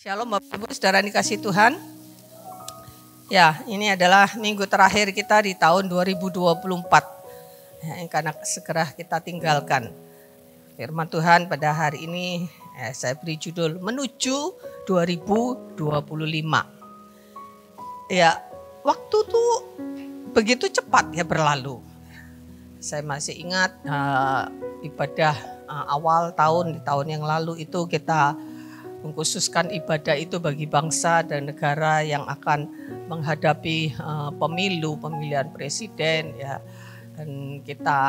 Shalom Bapak Ibu Saudara dikasih Tuhan. Ya, ini adalah minggu terakhir kita di tahun 2024. Yang karena segera kita tinggalkan. Firman Tuhan pada hari ini saya beri judul Menuju 2025. Ya, waktu tuh begitu cepat ya berlalu. Saya masih ingat ibadah awal tahun, di tahun yang lalu itu kita mengkhususkan ibadah itu bagi bangsa dan negara yang akan menghadapi pemilihan presiden ya, dan kita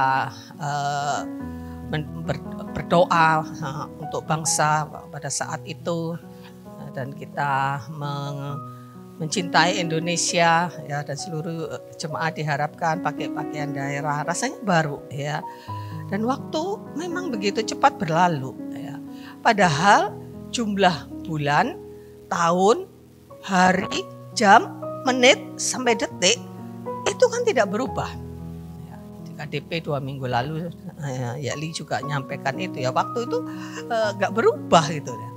berdoa untuk bangsa pada saat itu, dan kita mencintai Indonesia ya, dan seluruh jemaat diharapkan pakai pakaian daerah, rasanya baru ya, dan waktu memang begitu cepat berlalu ya, padahal jumlah bulan, tahun, hari, jam, menit, sampai detik itu kan tidak berubah. Ya, di KDP 2 minggu lalu Yali juga nyampaikan itu ya, waktu itu gak berubah gitu ya.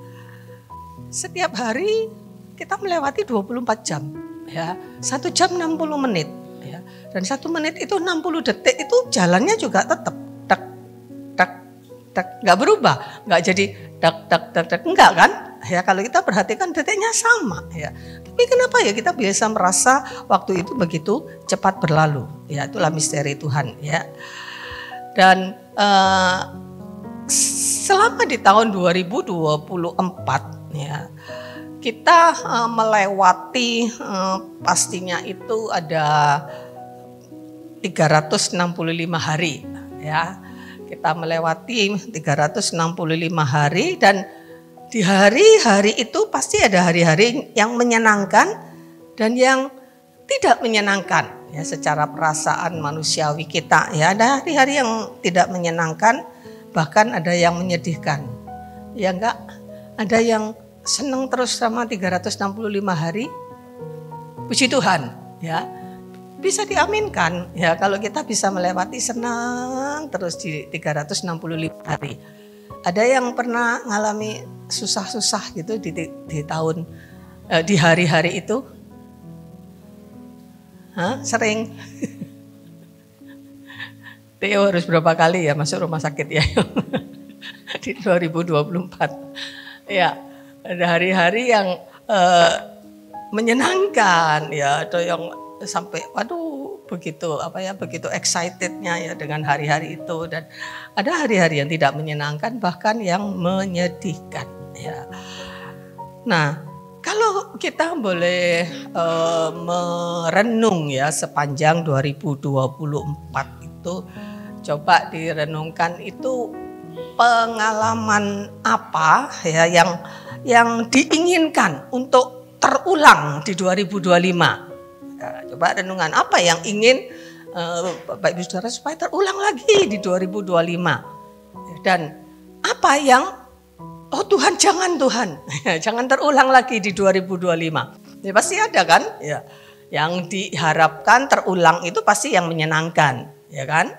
Setiap hari kita melewati 24 jam ya, 1 jam 60 menit ya, dan 1 menit itu 60 detik itu jalannya juga tetap tak tak tak, gak berubah, gak jadi tak tak tak tak, enggak kan? Ya kalau kita perhatikan detiknya sama ya. Tapi kenapa ya kita biasa merasa waktu itu begitu cepat berlalu? Ya itulah misteri Tuhan ya. Dan selama di tahun 2024 ya, kita melewati pastinya itu ada 365 hari ya. Kita melewati 365 hari, dan di hari-hari itu pasti ada hari-hari yang menyenangkan dan yang tidak menyenangkan ya, secara perasaan manusiawi kita ya. Ada hari-hari yang tidak menyenangkan, bahkan ada yang menyedihkan. Ya enggak? Ada yang senang terus sama 365 hari. Puji Tuhan ya. Bisa diaminkan ya kalau kita bisa melewati senang terus di 365 hari. Ada yang pernah ngalami susah-susah gitu di tahun di hari-hari itu? Sering. Theo harus berapa kali ya masuk rumah sakit ya di 2024. Ya, ada hari-hari yang menyenangkan ya, atau yang sampai waduh begitu begitu excitednya ya dengan hari-hari itu, dan ada hari-hari yang tidak menyenangkan bahkan yang menyedihkan ya. Nah, kalau kita boleh merenung ya sepanjang 2024 itu, coba direnungkan itu pengalaman apa ya yang diinginkan untuk terulang di 2025. Ya, coba renungan apa yang ingin Bapak Ibu Saudara supaya terulang lagi di 2025, dan apa yang Tuhan jangan terulang lagi di 2025. Ya pasti ada kan ya, yang diharapkan terulang itu pasti yang menyenangkan ya kan.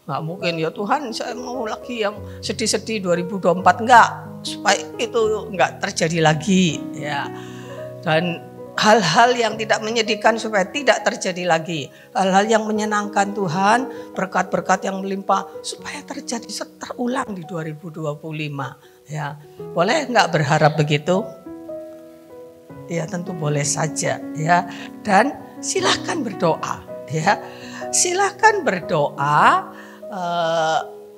Nggak mungkin ya Tuhan saya mau lagi yang sedih-sedih 2024, enggak, supaya itu enggak terjadi lagi ya. Dan hal-hal yang tidak menyedihkan supaya tidak terjadi lagi. Hal-hal yang menyenangkan Tuhan, berkat-berkat yang melimpah supaya terjadi terulang di 2025. Ya, boleh nggak berharap begitu? Ya tentu boleh saja ya. Dan silahkan berdoa ya. Silahkan berdoa,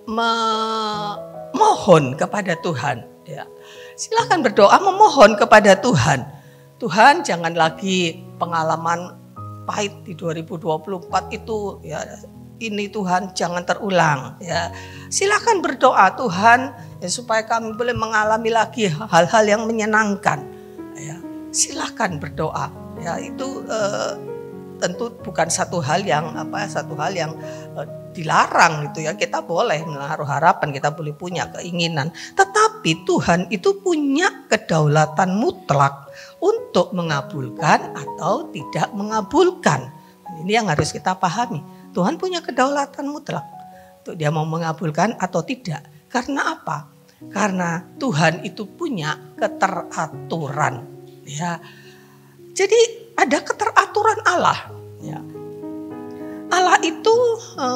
memohon kepada Tuhan ya. Silahkan berdoa memohon kepada Tuhan. Tuhan jangan lagi pengalaman pahit di 2024 itu ya, ini Tuhan jangan terulang ya. Silakan berdoa Tuhan ya, supaya kami boleh mengalami lagi hal-hal yang menyenangkan ya. Silakan berdoa ya, itu tentu bukan satu hal yang dilarang gitu ya. Kita boleh menaruh harapan, kita boleh punya keinginan, tetapi Tuhan itu punya kedaulatan mutlak untuk mengabulkan atau tidak mengabulkan. Ini yang harus kita pahami. Tuhan punya kedaulatan mutlak untuk dia mau mengabulkan atau tidak. Karena apa? Karena Tuhan itu punya keteraturan. Ya. Jadi ada keteraturan Allah. Ya. Allah itu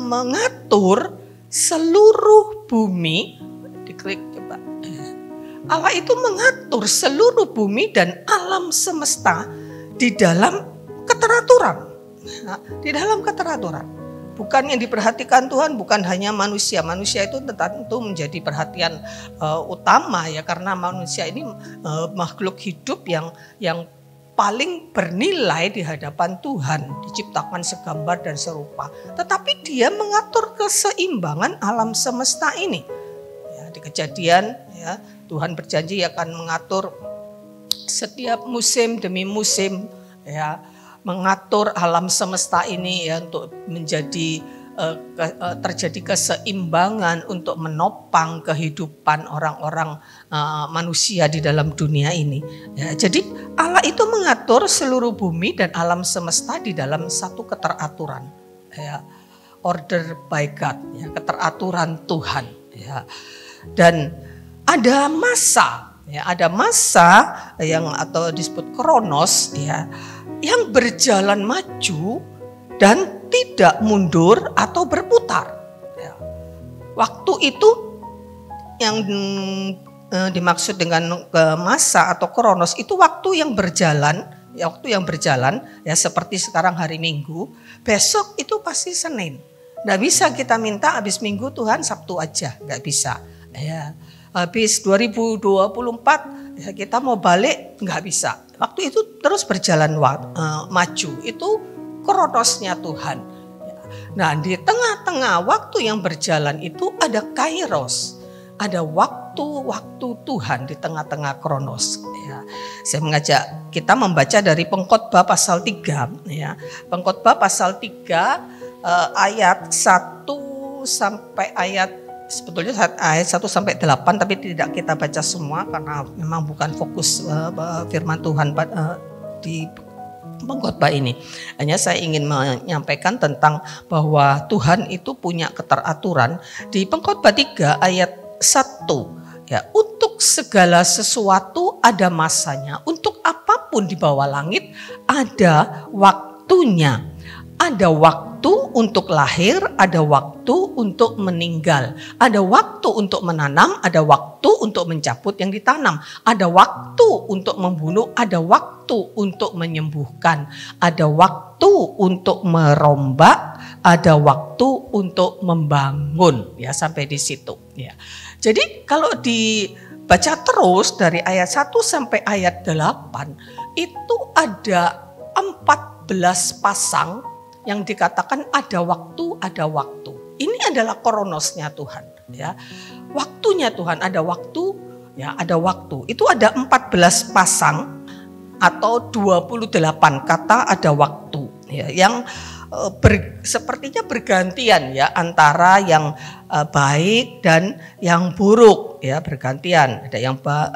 mengatur seluruh bumi. Diklik coba. Allah itu mengatur seluruh bumi dan alam semesta di dalam keteraturan. Nah, di dalam keteraturan. Bukan yang diperhatikan Tuhan bukan hanya manusia. Manusia itu tentu menjadi perhatian utama ya, karena manusia ini makhluk hidup yang paling bernilai di hadapan Tuhan, diciptakan segambar dan serupa. Tetapi Dia mengatur keseimbangan alam semesta ini. Ya, di Kejadian ya, Tuhan berjanji akan mengatur setiap musim demi musim ya, mengatur alam semesta ini ya untuk menjadi terjadi keseimbangan untuk menopang kehidupan orang-orang manusia di dalam dunia ini. Ya, jadi Allah itu mengatur seluruh bumi dan alam semesta di dalam satu keteraturan. Ya, order by God, ya, keteraturan Tuhan. Ya. Dan ada masa, ya, ada masa yang atau disebut kronos, ya, yang berjalan maju dan tidak mundur atau berputar. Ya. Waktu itu yang dimaksud dengan masa atau kronos itu waktu yang berjalan, ya, waktu yang berjalan ya, seperti sekarang hari Minggu, besok itu pasti Senin. Nggak bisa kita minta habis Minggu Tuhan Sabtu aja, nggak bisa. Ya. Habis 2024 ya, kita mau balik nggak bisa. Waktu itu terus berjalan maju, itu kronosnya Tuhan. Nah, di tengah-tengah waktu yang berjalan itu ada kairos, ada waktu Tuhan di tengah-tengah kronos. Ya. Saya mengajak kita membaca dari Pengkhotbah pasal 3. Ya. Pengkhotbah pasal 3 ayat 1 sampai sebetulnya ayat 1 sampai 8, tapi tidak kita baca semua karena memang bukan fokus firman Tuhan di pengkhotbah ini. Hanya saya ingin menyampaikan tentang bahwa Tuhan itu punya keteraturan. Di Pengkhotbah 3 ayat 1, ya, untuk segala sesuatu ada masanya, untuk apapun di bawah langit ada waktunya. Ada waktu untuk lahir, ada waktu untuk meninggal, ada waktu untuk menanam, ada waktu untuk mencabut yang ditanam, ada waktu untuk membunuh, ada waktu untuk menyembuhkan, ada waktu untuk merombak, ada waktu untuk membangun. Ya, sampai di situ. Ya. Jadi kalau dibaca terus dari ayat 1 sampai ayat 8 itu ada 14 pasang yang dikatakan ada waktu, ada waktu. Ini adalah kronosnya Tuhan, ya. Waktunya Tuhan, ada waktu, ya, ada waktu. Itu ada 14 pasang atau 28 kata ada waktu, ya, yang sepertinya bergantian ya antara yang baik dan yang buruk, ya, bergantian. Ada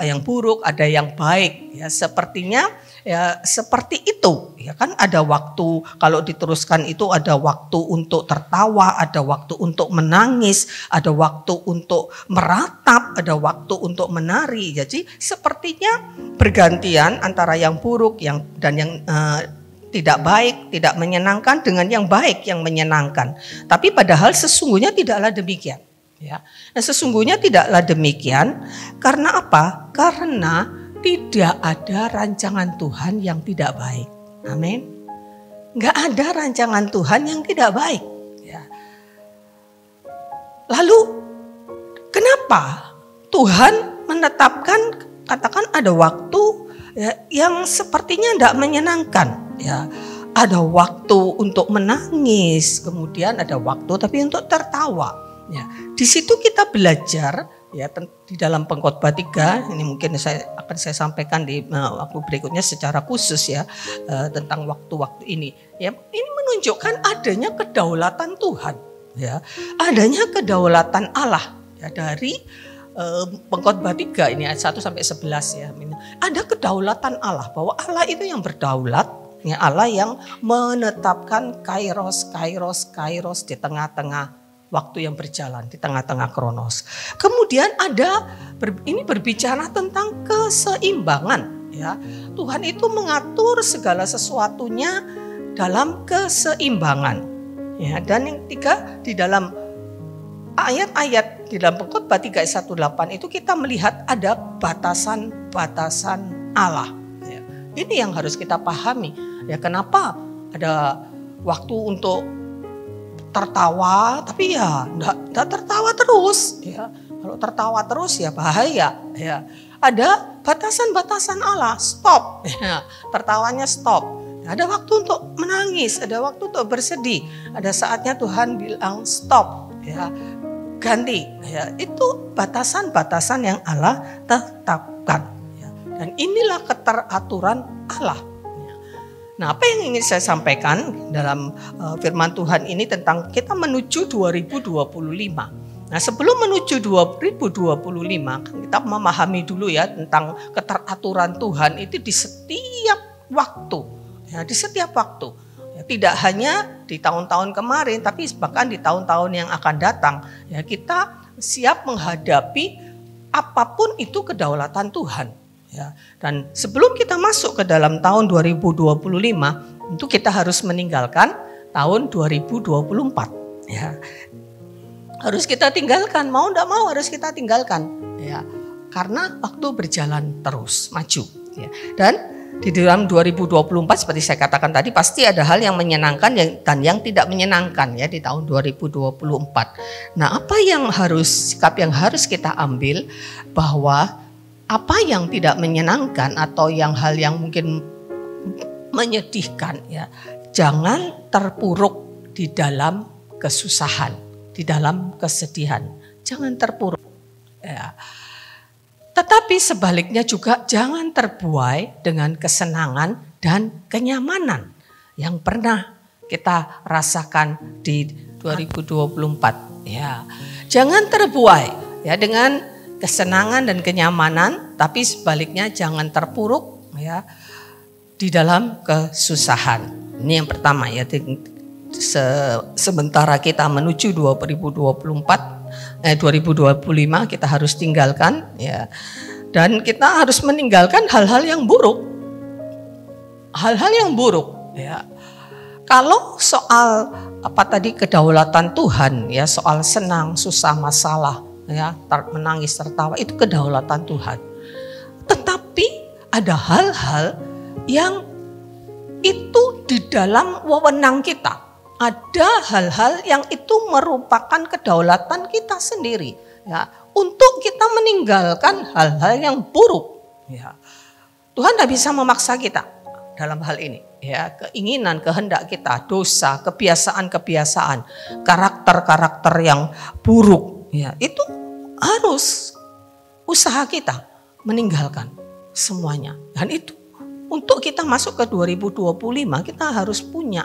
yang buruk, ada yang baik, ya, sepertinya ya seperti itu, ya kan, ada waktu, kalau diteruskan itu ada waktu untuk tertawa, ada waktu untuk menangis, ada waktu untuk meratap, ada waktu untuk menari. Jadi sepertinya bergantian antara yang buruk dan yang tidak baik, tidak menyenangkan dengan yang baik, yang menyenangkan. Tapi padahal sesungguhnya tidaklah demikian. Ya. Nah, sesungguhnya tidaklah demikian. Karena apa? Karena tidak ada rancangan Tuhan yang tidak baik. Amin. Nggak ada rancangan Tuhan yang tidak baik. Ya. Lalu kenapa Tuhan menetapkan, katakan ada waktu ya, yang sepertinya tidak menyenangkan. Ya, ada waktu untuk menangis, kemudian ada waktu tapi untuk tertawa. Ya, di situ kita belajar ya di dalam Pengkhotbah 3, ini mungkin saya sampaikan di waktu berikutnya secara khusus ya tentang waktu-waktu ini. Ya, ini menunjukkan adanya kedaulatan Tuhan, ya, adanya kedaulatan Allah ya, dari Pengkhotbah 3 ini ayat 1 sampai 11 ya. Ada kedaulatan Allah, bahwa Allah itu yang berdaulat, ya, Allah yang menetapkan kairos di tengah-tengah waktu yang berjalan, di tengah-tengah kronos. Kemudian ini berbicara tentang keseimbangan. Ya, Tuhan itu mengatur segala sesuatunya dalam keseimbangan. Ya, dan yang ketiga, di dalam ayat-ayat di dalam Pengkhotbah 3 ayat 1-8 itu kita melihat ada batasan-batasan Allah. Ya, ini yang harus kita pahami. Ya, kenapa ada waktu untuk tertawa, tapi ya enggak tertawa terus. Ya, kalau tertawa terus ya bahaya. Ya, ada batasan-batasan Allah. Stop. Ya, tertawanya stop. Ada waktu untuk menangis, ada waktu untuk bersedih. Ada saatnya Tuhan bilang stop, ya, ganti. Ya, itu batasan-batasan yang Allah tetapkan. Ya. Dan inilah keteraturan Allah. Ya. Nah, apa yang ingin saya sampaikan dalam firman Tuhan ini tentang kita menuju 2025. Nah, sebelum menuju 2025, kita memahami dulu ya tentang keteraturan Tuhan itu di setiap waktu. Ya, di setiap waktu, ya, tidak hanya di tahun-tahun kemarin, tapi bahkan di tahun-tahun yang akan datang, ya, kita siap menghadapi apapun itu kedaulatan Tuhan. Ya. Dan sebelum kita masuk ke dalam tahun 2025, itu kita harus meninggalkan tahun 2024. Ya. Harus kita tinggalkan, mau tidak mau harus kita tinggalkan. Ya. Karena waktu berjalan terus, maju. Ya. Dan di dalam 2024 seperti saya katakan tadi pasti ada hal yang menyenangkan dan yang tidak menyenangkan ya di tahun 2024. Nah, apa yang sikap yang harus kita ambil bahwa apa yang tidak menyenangkan atau hal yang mungkin menyedihkan ya, jangan terpuruk di dalam kesusahan, di dalam kesedihan. Jangan terpuruk ya. Tetapi sebaliknya juga jangan terbuai dengan kesenangan dan kenyamanan yang pernah kita rasakan di 2024. Ya, jangan terbuai ya dengan kesenangan dan kenyamanan, tapi sebaliknya jangan terpuruk ya di dalam kesusahan. Ini yang pertama ya. Sementara kita menuju 2025 kita harus tinggalkan ya, dan kita harus meninggalkan hal-hal yang buruk, ya. Kalau soal kedaulatan Tuhan ya, soal senang, susah, masalah ya, menangis, tertawa, itu kedaulatan Tuhan. Tetapi ada hal-hal yang itu di dalam wewenang kita. Ada hal-hal yang itu merupakan kedaulatan kita sendiri ya, untuk kita meninggalkan hal-hal yang buruk ya. Tuhan tidak bisa memaksa kita dalam hal ini ya, keinginan, kehendak kita, dosa, kebiasaan-kebiasaan, karakter-karakter yang buruk ya, itu harus usaha kita meninggalkan semuanya. Dan itu untuk kita masuk ke 2025 kita harus punya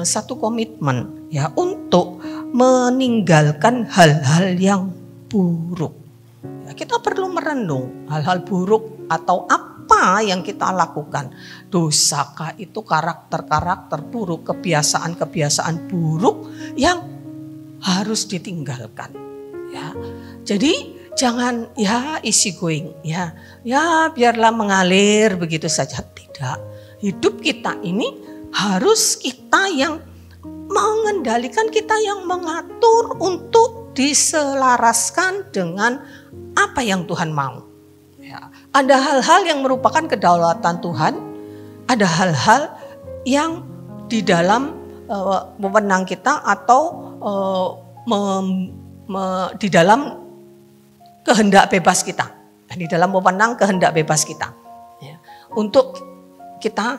satu komitmen ya, untuk meninggalkan hal-hal yang buruk. Ya, kita perlu merenung hal-hal buruk atau apa yang kita lakukan. Dosakah itu, karakter-karakter buruk, kebiasaan-kebiasaan buruk yang harus ditinggalkan. Ya, jadi jangan ya easy going ya biarlah mengalir begitu saja. Tidak, hidup kita ini harus kita yang mengendalikan, kita yang mengatur untuk diselaraskan dengan apa yang Tuhan mau. Ya, ada hal-hal yang merupakan kedaulatan Tuhan, ada hal-hal yang di dalam wewenang kita atau di dalam kehendak bebas kita, di dalam wewenang kehendak bebas kita ya, untuk kita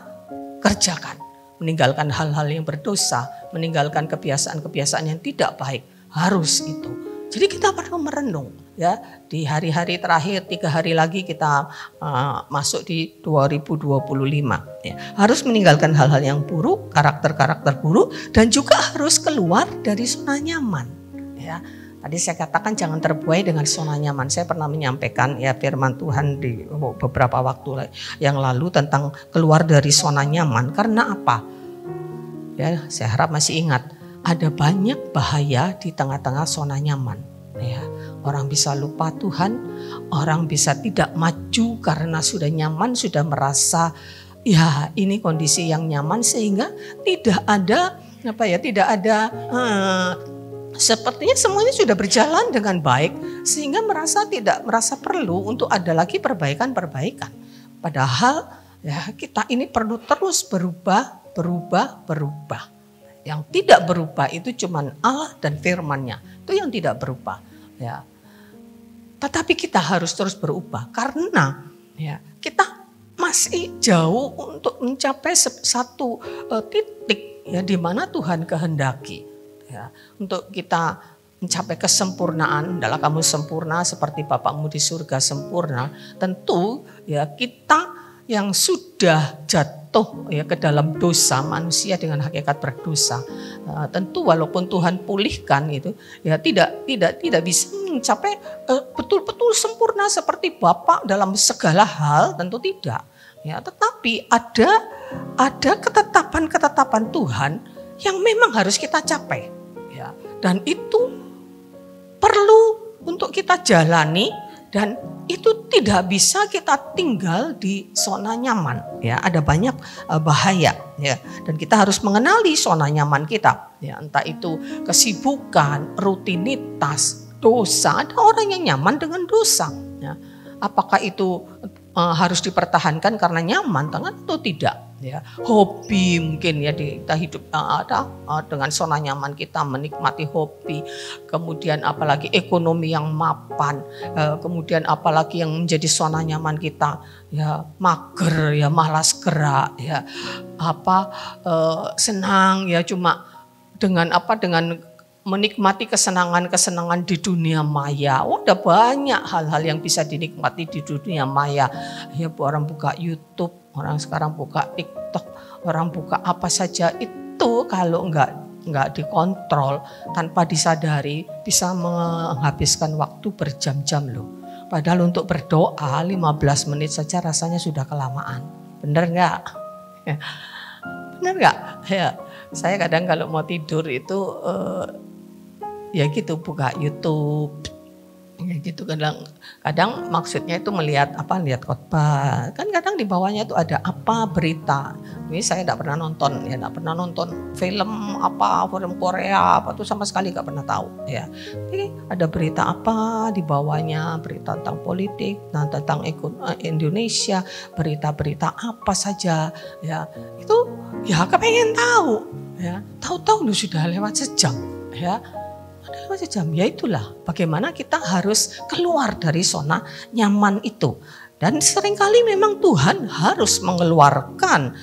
kerjakan, meninggalkan hal-hal yang berdosa, meninggalkan kebiasaan-kebiasaan yang tidak baik, harus itu. Jadi kita perlu merenung ya, di hari-hari terakhir 3 hari lagi kita masuk di 2025 ya, harus meninggalkan hal-hal yang buruk, karakter-karakter buruk, dan juga harus keluar dari zona nyaman ya. Tadi saya katakan jangan terbuai dengan zona nyaman. Saya pernah menyampaikan ya firman Tuhan di beberapa waktu yang lalu tentang keluar dari zona nyaman. Karena apa? Ya, saya harap masih ingat, ada banyak bahaya di tengah-tengah zona nyaman. Ya, Orang bisa lupa Tuhan, orang bisa tidak maju karena sudah nyaman, sudah merasa ya ini kondisi yang nyaman sehingga tidak ada sepertinya semuanya sudah berjalan dengan baik sehingga tidak merasa perlu untuk ada lagi perbaikan. Padahal ya kita ini perlu terus berubah. Yang tidak berubah itu cuman Allah dan firman-Nya. Itu yang tidak berubah. Ya. Tetapi kita harus terus berubah karena ya kita masih jauh untuk mencapai satu titik ya di mana Tuhan kehendaki. Ya, untuk kita mencapai kesempurnaan, adalah kamu sempurna seperti Bapakmu di surga sempurna. Tentu ya kita yang sudah jatuh ya ke dalam dosa, manusia dengan hakikat berdosa. Tentu walaupun Tuhan pulihkan itu ya tidak bisa mencapai betul-betul sempurna seperti Bapa dalam segala hal, tentu tidak. Ya, tetapi ada ketetapan Tuhan yang memang harus kita capai. Ya, dan itu perlu untuk kita jalani. Dan itu tidak bisa kita tinggal di zona nyaman. Ya, ada banyak bahaya. Ya, dan kita harus mengenali zona nyaman kita. Ya, entah itu kesibukan, rutinitas, dosa. Ada orang yang nyaman dengan dosa. Ya, apakah itu harus dipertahankan karena nyaman? Tentu tidak. Ya, hobi mungkin ya kita hidup dengan zona nyaman kita menikmati hobi, kemudian apalagi ekonomi yang mapan, kemudian apalagi yang menjadi zona nyaman kita ya mager ya malas gerak ya senang ya cuma dengan menikmati kesenangan di dunia maya. Ada banyak hal-hal yang bisa dinikmati di dunia maya. Ya orang buka YouTube, orang sekarang buka TikTok, orang buka apa saja itu kalau enggak dikontrol tanpa disadari bisa menghabiskan waktu berjam-jam loh. Padahal untuk berdoa 15 menit saja rasanya sudah kelamaan. Bener enggak? Ya. Bener enggak? Ya. Saya kadang kalau mau tidur itu ya gitu buka YouTube ya gitu kadang maksudnya itu lihat khotbah kan kadang di bawahnya itu ada berita. Ini saya tidak pernah nonton film film Korea itu sama sekali nggak pernah tahu ya. Jadi ada berita di bawahnya, berita tentang politik, tentang Indonesia, berita-berita apa saja ya itu ya kepengen tahu ya tahu-tahu sudah lewat sejam ya. Ya itulah bagaimana kita harus keluar dari zona nyaman itu. Dan seringkali memang Tuhan harus mengeluarkan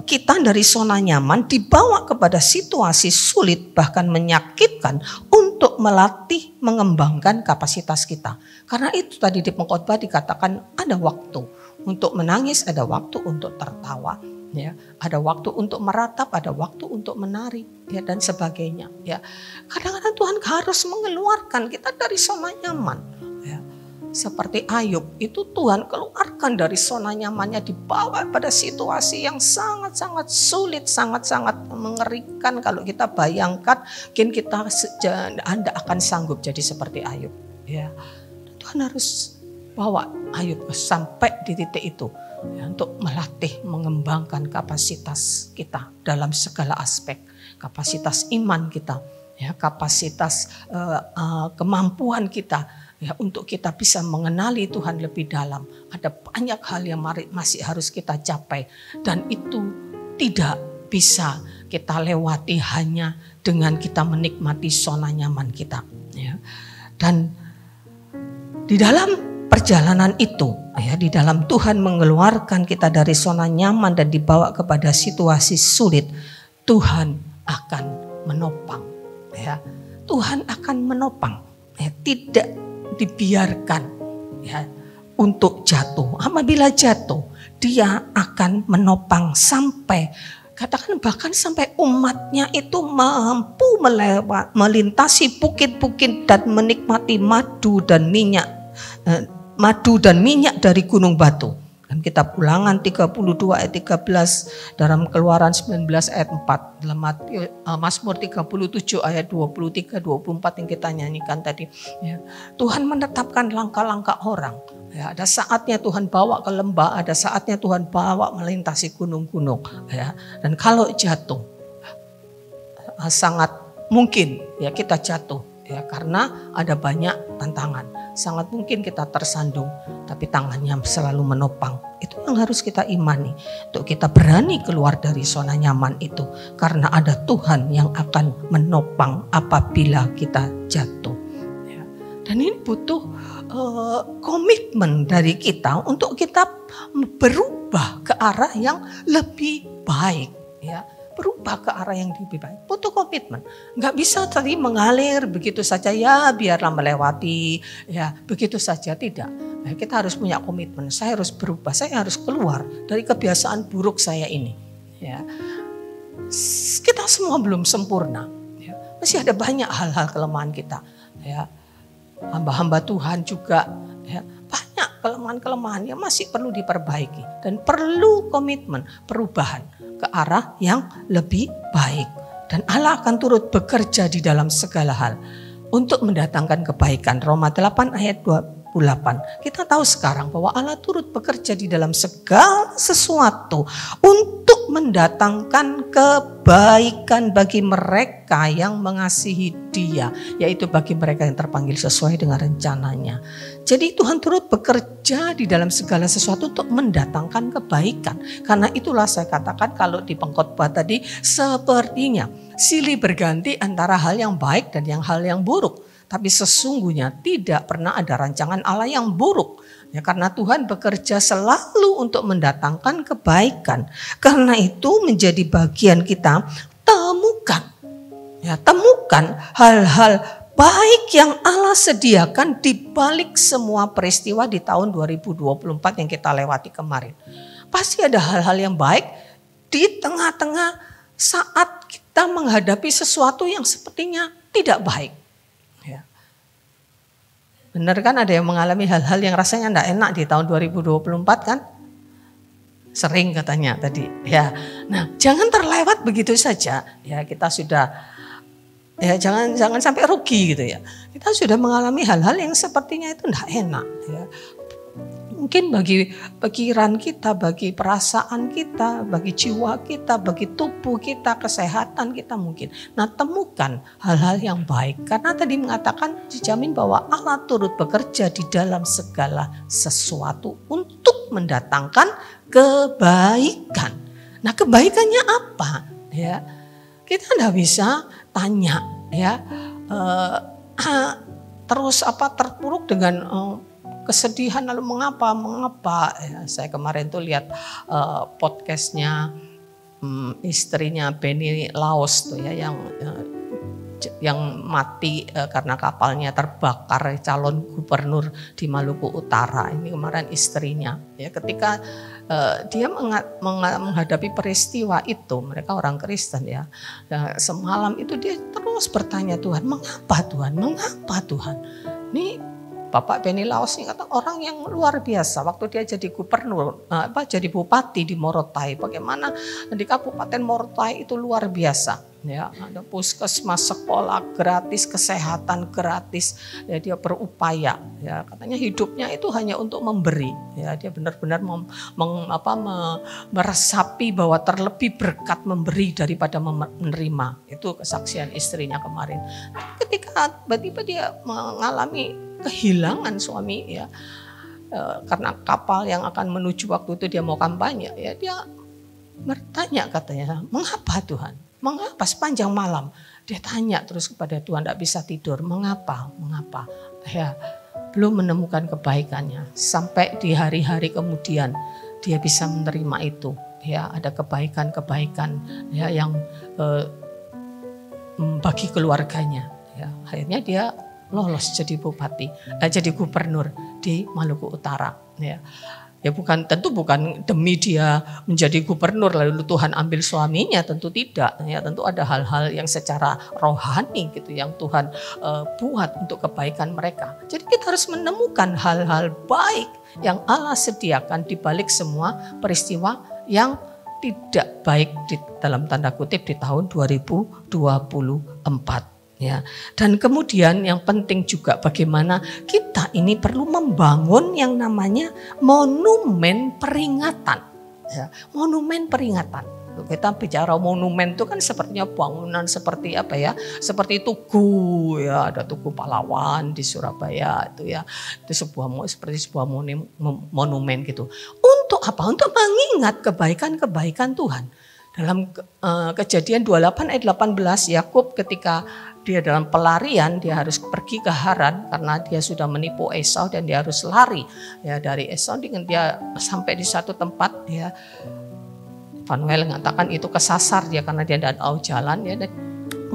kita dari zona nyaman, dibawa kepada situasi sulit bahkan menyakitkan untuk melatih mengembangkan kapasitas kita. Karena itu tadi di pengkhotbah dikatakan ada waktu untuk menangis, ada waktu untuk tertawa. Ya, ada waktu untuk meratap, ada waktu untuk menari, ya dan sebagainya. Ya, kadang-kadang Tuhan harus mengeluarkan kita dari zona nyaman. Ya, seperti Ayub itu Tuhan keluarkan dari zona nyamannya, dibawa pada situasi yang sangat-sangat sulit, sangat-sangat mengerikan. Kalau kita bayangkan, mungkin Anda akan sanggup jadi seperti Ayub. Ya, Tuhan harus bawa Ayub sampai di titik itu. Ya, untuk melatih mengembangkan kapasitas kita dalam segala aspek, kapasitas iman kita, ya, kapasitas kemampuan kita, ya, untuk kita bisa mengenali Tuhan lebih dalam. Ada banyak hal yang masih harus kita capai dan itu tidak bisa kita lewati hanya dengan kita menikmati zona nyaman kita. Ya. Dan di dalam perjalanan itu, ya, di dalam Tuhan mengeluarkan kita dari zona nyaman dan dibawa kepada situasi sulit, Tuhan akan menopang. Ya, Tuhan akan menopang. Ya, tidak dibiarkan ya untuk jatuh. Apabila jatuh, Dia akan menopang sampai katakan bahkan sampai umatnya itu mampu melintasi bukit-bukit dan menikmati madu dan minyak dari gunung batu. Dan kitab Ulangan 32 ayat 13, dalam Keluaran 19 ayat 4, dalam Mazmur 37 ayat 23-24 yang kita nyanyikan tadi. Ya, Tuhan menetapkan langkah-langkah orang. Ya, ada saatnya Tuhan bawa ke lembah, ada saatnya Tuhan bawa melintasi gunung-gunung. Ya, dan kalau jatuh, sangat mungkin ya kita jatuh. Ya, karena ada banyak tantangan. Sangat mungkin kita tersandung, tapi tangannya selalu menopang. Itu yang harus kita imani. Untuk kita berani keluar dari zona nyaman itu. Karena ada Tuhan yang akan menopang apabila kita jatuh. Ya. Dan ini butuh komitmen dari kita untuk kita berubah ke arah yang lebih baik. Ya. Berubah ke arah yang lebih baik, butuh komitmen. Nggak bisa tadi mengalir begitu saja, ya biarlah melewati, ya begitu saja, tidak. Nah, kita harus punya komitmen, saya harus berubah, saya harus keluar dari kebiasaan buruk saya ini. Ya. Kita semua belum sempurna, ya. Masih ada banyak hal-hal kelemahan kita. Ya. Hamba-hamba Tuhan juga ya, banyak kelemahan-kelemahan yang masih perlu diperbaiki. Dan perlu komitmen, perubahan ke arah yang lebih baik. Dan Allah akan turut bekerja di dalam segala hal untuk mendatangkan kebaikan. Roma 8 ayat 28. Kita tahu sekarang bahwa Allah turut bekerja di dalam segala sesuatu untuk mendatangkan kebaikan bagi mereka yang mengasihi Dia, yaitu bagi mereka yang terpanggil sesuai dengan rencananya. Jadi Tuhan turut bekerja di dalam segala sesuatu untuk mendatangkan kebaikan. Karena itulah saya katakan kalau di pengkhotbah tadi, sepertinya silih berganti antara hal yang baik dan hal yang buruk. Tapi sesungguhnya tidak pernah ada rancangan Allah yang buruk. Ya, karena Tuhan bekerja selalu untuk mendatangkan kebaikan. Karena itu menjadi bagian kita temukan. Ya, temukan hal-hal baik yang Allah sediakan di balik semua peristiwa di tahun 2024 yang kita lewati kemarin. Pasti ada hal-hal yang baik di tengah-tengah saat kita menghadapi sesuatu yang sepertinya tidak baik. Ya. Benar kan, ada yang mengalami hal-hal yang rasanya tidak enak di tahun 2024 kan? Sering katanya tadi. Ya. Nah, jangan terlewat begitu saja. Ya, kita sudah ya jangan sampai rugi gitu ya. Kita sudah mengalami hal-hal yang sepertinya itu tidak enak. Ya. Mungkin bagi pikiran kita, bagi perasaan kita, bagi jiwa kita, bagi tubuh kita, kesehatan kita mungkin. Nah, temukan hal-hal yang baik. Karena tadi mengatakan dijamin bahwa Allah turut bekerja di dalam segala sesuatu untuk mendatangkan kebaikan. Nah, kebaikannya apa? Ya, kita tidak bisa tanya ya terus terpuruk dengan kesedihan lalu mengapa ya, saya kemarin tuh lihat podcastnya istrinya Benny Laos tuh ya yang mati karena kapalnya terbakar, calon gubernur di Maluku Utara. Ini kemarin istrinya ya, ketika dia menghadapi peristiwa itu, mereka orang Kristen ya. Semalam itu dia terus bertanya, Tuhan, mengapa Tuhan? Mengapa Tuhan? Ini Bapak Benny Laos ini kata orang yang luar biasa. Waktu dia jadi gubernur, jadi bupati di Morotai, bagaimana di Kabupaten Morotai itu luar biasa. Ya, ada puskesmas, sekolah gratis, kesehatan gratis. Ya, dia berupaya. Ya, katanya hidupnya itu hanya untuk memberi. Ya, dia benar-benar meresapi bahwa terlebih berkat memberi daripada menerima. Itu kesaksian istrinya kemarin. Ketika tiba-tiba dia mengalami kehilangan suami ya, karena kapal yang akan menuju waktu itu dia mau kampanye ya, dia bertanya katanya, mengapa Tuhan? Mengapa sepanjang malam? Dia tanya terus kepada Tuhan, tidak bisa tidur. Mengapa? Mengapa? Ya, belum menemukan kebaikannya. Sampai di hari-hari kemudian dia bisa menerima itu. Ya, ada kebaikan-kebaikan ya yang bagi keluarganya. Ya, akhirnya dia lolos jadi bupati, jadi gubernur di Maluku Utara. Ya. Ya tentu bukan demi dia menjadi gubernur lalu Tuhan ambil suaminya, tentu tidak. Ya tentu ada hal-hal yang secara rohani gitu yang Tuhan buat untuk kebaikan mereka. Jadi kita harus menemukan hal-hal baik yang Allah sediakan di balik semua peristiwa yang tidak baik di dalam tanda kutip di tahun 2024. Ya. Dan kemudian yang penting juga bagaimana kita ini perlu membangun yang namanya monumen peringatan. Ya. Monumen peringatan. Kita bicara monumen itu kan sepertinya bangunan seperti apa ya? Seperti tugu ya, ada Tugu Pahlawan di Surabaya itu ya. Itu seperti sebuah monumen gitu. Untuk apa? Untuk mengingat kebaikan-kebaikan Tuhan. Dalam Kejadian 28 ayat 18 Yakub ketika dia dalam pelarian, dia harus pergi ke Haran karena dia sudah menipu Esau dan dia harus lari ya dari Esau. Dengan dia sampai di satu tempat ya, Fanuel mengatakan itu kesasar dia karena dia tidak tahu jalan ya. Dan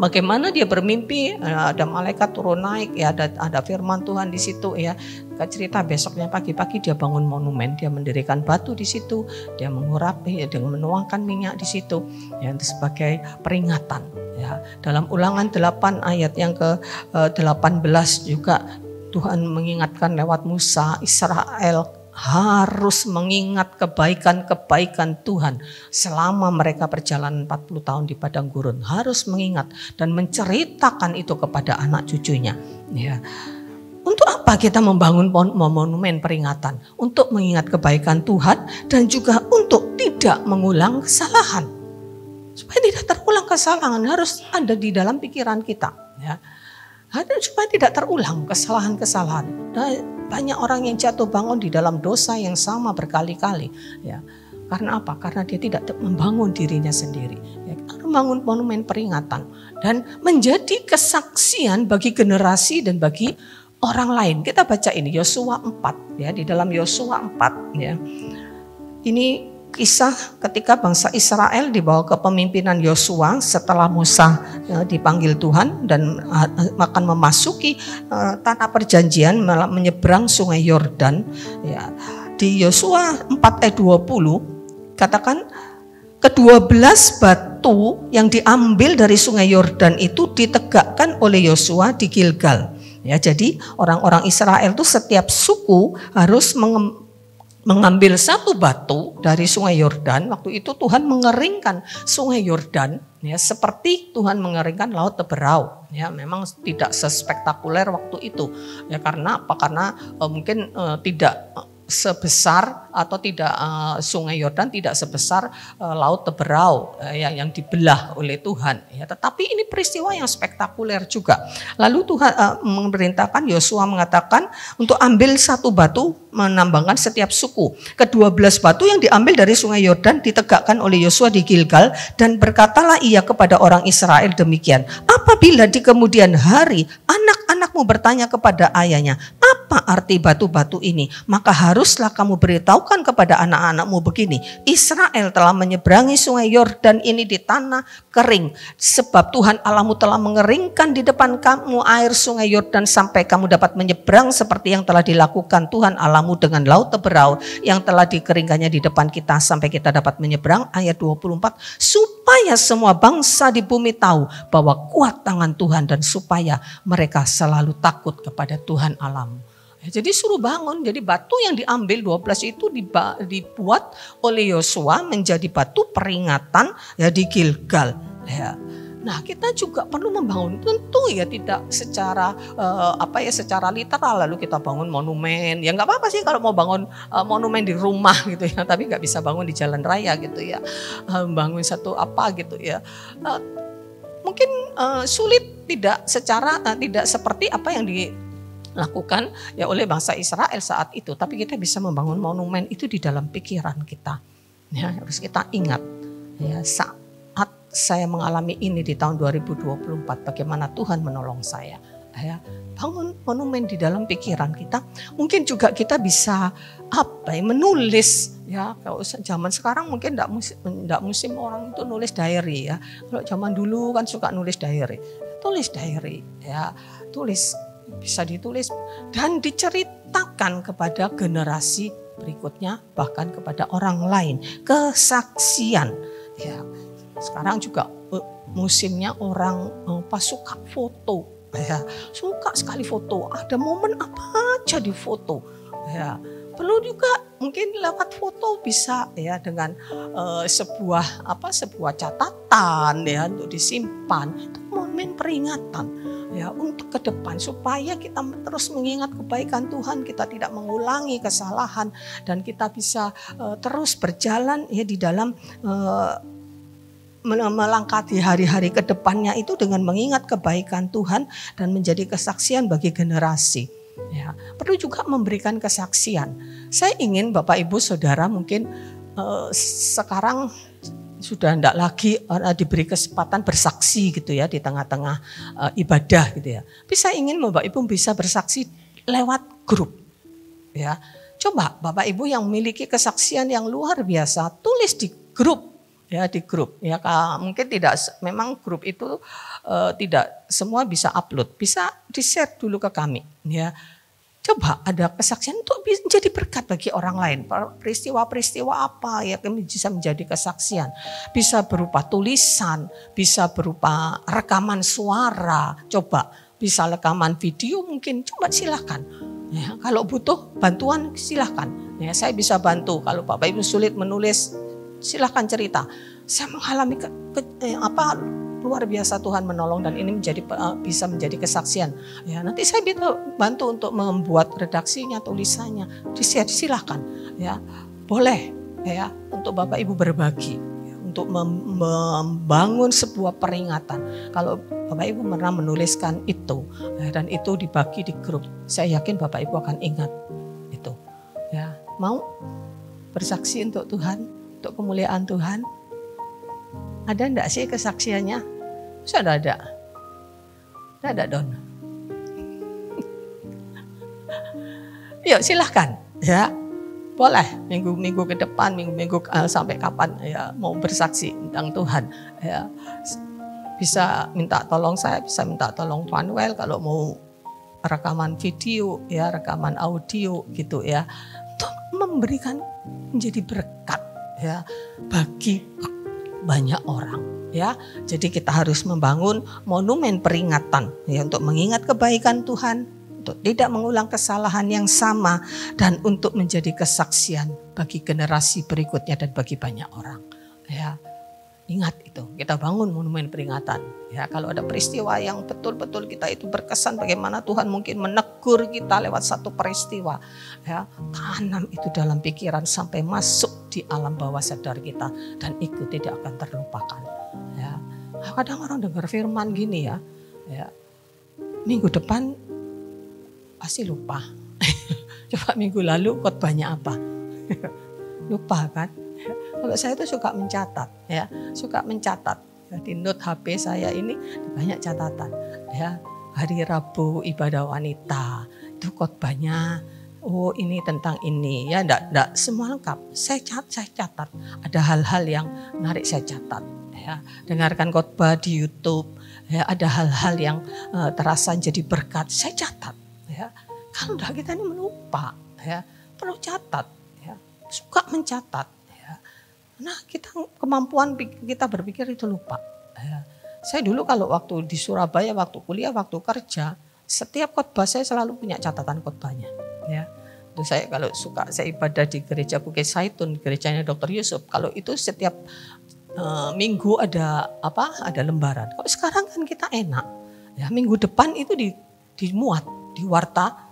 bagaimana dia bermimpi, ada malaikat turun naik ya, ada firman Tuhan di situ ya. Cerita besoknya pagi-pagi dia bangun monumen, dia mendirikan batu di situ, dia mengurapi ya, dengan menuangkan minyak di situ ya, sebagai peringatan ya. Dalam Ulangan 8 ayat yang ke-18 juga Tuhan mengingatkan lewat Musa, Israel harus mengingat kebaikan-kebaikan Tuhan selama mereka perjalanan 40 tahun di padang gurun. Harus mengingat dan menceritakan itu kepada anak cucunya. Ya. Untuk apa kita membangun monumen peringatan? Untuk mengingat kebaikan Tuhan dan juga untuk tidak mengulang kesalahan. Supaya tidak terulang kesalahan harus ada di dalam pikiran kita. Ya. Supaya tidak terulang kesalahan-kesalahan. Banyak orang yang jatuh bangun di dalam dosa yang sama berkali-kali. Ya. Karena apa? Karena dia tidak membangun dirinya sendiri. Ya, kita membangun monumen peringatan dan menjadi kesaksian bagi generasi dan bagi orang lain. Kita baca ini Yosua 4 ya, di dalam Yosua 4 ya. Ini kisah ketika bangsa Israel dibawa ke pemimpinan Yosua setelah Musa dipanggil Tuhan dan akan memasuki tanah perjanjian menyeberang sungai Yordan ya. Di Yosua 4 ayat 20 katakan ke-12 batu yang diambil dari sungai Yordan itu ditegakkan oleh Yosua di Gilgal. Ya, jadi orang-orang Israel itu setiap suku harus mengambil satu batu dari sungai Yordan. Waktu itu Tuhan mengeringkan sungai Yordan ya, seperti Tuhan mengeringkan laut Teberau. Ya, memang tidak sespektakuler waktu itu. Ya, karena apa? Karena mungkin tidak sebesar atau tidak sungai Yordan tidak sebesar laut Teberau yang dibelah oleh Tuhan ya, tetapi ini peristiwa yang spektakuler juga. Lalu Tuhan memerintahkan Yosua mengatakan untuk ambil satu batu menambangkan setiap suku. Ke-12 batu yang diambil dari sungai Yordan ditegakkan oleh Yosua di Gilgal dan berkatalah ia kepada orang Israel demikian, apabila di kemudian hari anak-anakmu bertanya kepada ayahnya, apa arti batu-batu ini? Maka haruslah kamu beritahukan kepada anak-anakmu begini, Israel telah menyeberangi sungai Yordan ini di tanah kering. Sebab Tuhan Allahmu telah mengeringkan di depan kamu air sungai Yordan sampai kamu dapat menyeberang seperti yang telah dilakukan Tuhan Allahmu dengan laut Teberau yang telah dikeringkannya di depan kita sampai kita dapat menyeberang. Ayat 24, supaya semua bangsa di bumi tahu bahwa kuat tangan Tuhan dan supaya mereka selalu takut kepada Tuhan Allahmu. Ya, jadi suruh bangun. Jadi batu yang diambil 12 itu dibuat oleh Yosua menjadi batu peringatan ya di Gilgal. Ya. Nah, kita juga perlu membangun, tentu ya tidak secara secara literal lalu kita bangun monumen. Ya nggak apa-apa sih kalau mau bangun monumen di rumah gitu ya, tapi nggak bisa bangun di jalan raya gitu ya. Bangun satu apa gitu ya. Mungkin sulit tidak seperti apa yang dilakukan ya oleh bangsa Israel saat itu, tapi kita bisa membangun monumen itu di dalam pikiran kita. Ya, harus kita ingat ya, saat saya mengalami ini di tahun 2024, bagaimana Tuhan menolong saya. Ya, bangun monumen di dalam pikiran kita. Mungkin juga kita bisa menulis ya. Kalau zaman sekarang mungkin enggak musim orang itu nulis diary ya. Kalau zaman dulu kan suka nulis diary. Tulis diary ya. Bisa ditulis dan diceritakan kepada generasi berikutnya, bahkan kepada orang lain. Kesaksian ya. Sekarang juga musimnya orang suka foto ya, suka sekali foto. Ada momen apa aja di foto ya. Perlu juga mungkin lewat foto bisa ya dengan sebuah catatan ya untuk disimpan. Itu momen peringatan ya untuk ke depan supaya kita terus mengingat kebaikan Tuhan, kita tidak mengulangi kesalahan dan kita bisa terus berjalan ya di dalam melangkah di hari-hari ke depannya itu dengan mengingat kebaikan Tuhan dan menjadi kesaksian bagi generasi. Ya, perlu juga memberikan kesaksian. Saya ingin Bapak Ibu Saudara mungkin sekarang sudah tidak lagi diberi kesempatan bersaksi gitu ya di tengah-tengah ibadah gitu ya. Tapi saya ingin Bapak Ibu bisa bersaksi lewat grup. Ya, coba Bapak Ibu yang memiliki kesaksian yang luar biasa tulis di grup. Ya di grup ya, mungkin tidak memang grup itu tidak semua bisa upload, bisa di-share dulu ke kami ya. Coba ada kesaksian untuk menjadi berkat bagi orang lain. Peristiwa-peristiwa apa ya bisa menjadi kesaksian. Bisa berupa tulisan, bisa berupa rekaman suara, coba bisa rekaman video mungkin, coba silakan. Ya, kalau butuh bantuan silakan. Ya, saya bisa bantu. Kalau Bapak Ibu sulit menulis, silahkan cerita. Saya mengalami luar biasa Tuhan menolong dan ini bisa menjadi kesaksian. Ya, nanti saya bisa bantu untuk membuat redaksinya, tulisannya. Di-share silahkan. Ya, boleh ya untuk Bapak Ibu berbagi, ya, untuk membangun sebuah peringatan. Kalau Bapak Ibu pernah menuliskan itu ya, dan itu dibagi di grup, saya yakin Bapak Ibu akan ingat itu. Ya, mau bersaksi untuk Tuhan? Untuk kemuliaan Tuhan. Ada enggak sih kesaksiannya? Sudah ada. Tidak ada Don. Yuk silahkan ya. Boleh minggu-minggu ke depan, minggu-minggu sampai kapan ya mau bersaksi tentang Tuhan. Ya. Bisa minta tolong saya, bisa minta tolong Panuel kalau mau rekaman video ya, rekaman audio gitu ya. Untuk memberikan menjadi berkat ya bagi banyak orang ya. Jadi kita harus membangun monumen peringatan ya untuk mengingat kebaikan Tuhan, untuk tidak mengulang kesalahan yang sama dan untuk menjadi kesaksian bagi generasi berikutnya dan bagi banyak orang ya. Ingat itu, kita bangun monumen peringatan ya. Kalau ada peristiwa yang betul-betul kita itu berkesan bagaimana Tuhan mungkin menegur kita lewat satu peristiwa ya, tanam itu dalam pikiran sampai masuk di alam bawah sadar kita dan itu tidak akan terlupakan ya. Kadang orang dengar firman gini ya, minggu depan pasti lupa. Coba minggu lalu khotbahnya apa? Lupa kan? Kalau saya itu suka mencatat ya, suka mencatat. Di note HP saya ini banyak catatan ya. Hari Rabu ibadah wanita itu khotbahnya, oh ini tentang ini ya, enggak semua lengkap. Saya catat. Ada hal-hal yang menarik saya catat ya. Dengarkan khotbah di YouTube ya, ada hal-hal yang terasa jadi berkat, saya catat ya. Kalau enggak kita ini melupa ya, perlu catat ya. Suka mencatat. Nah kemampuan kita berpikir itu lupa. Saya dulu kalau waktu di Surabaya, waktu kuliah, waktu kerja, setiap khotbah saya selalu punya catatan khotbahnya. Ya, itu saya kalau suka saya ibadah di gereja Bukit Saitun, gerejanya Dr. Yusuf. Kalau itu setiap minggu ada lembaran. Kalau sekarang kan kita enak, ya minggu depan itu dimuat di warta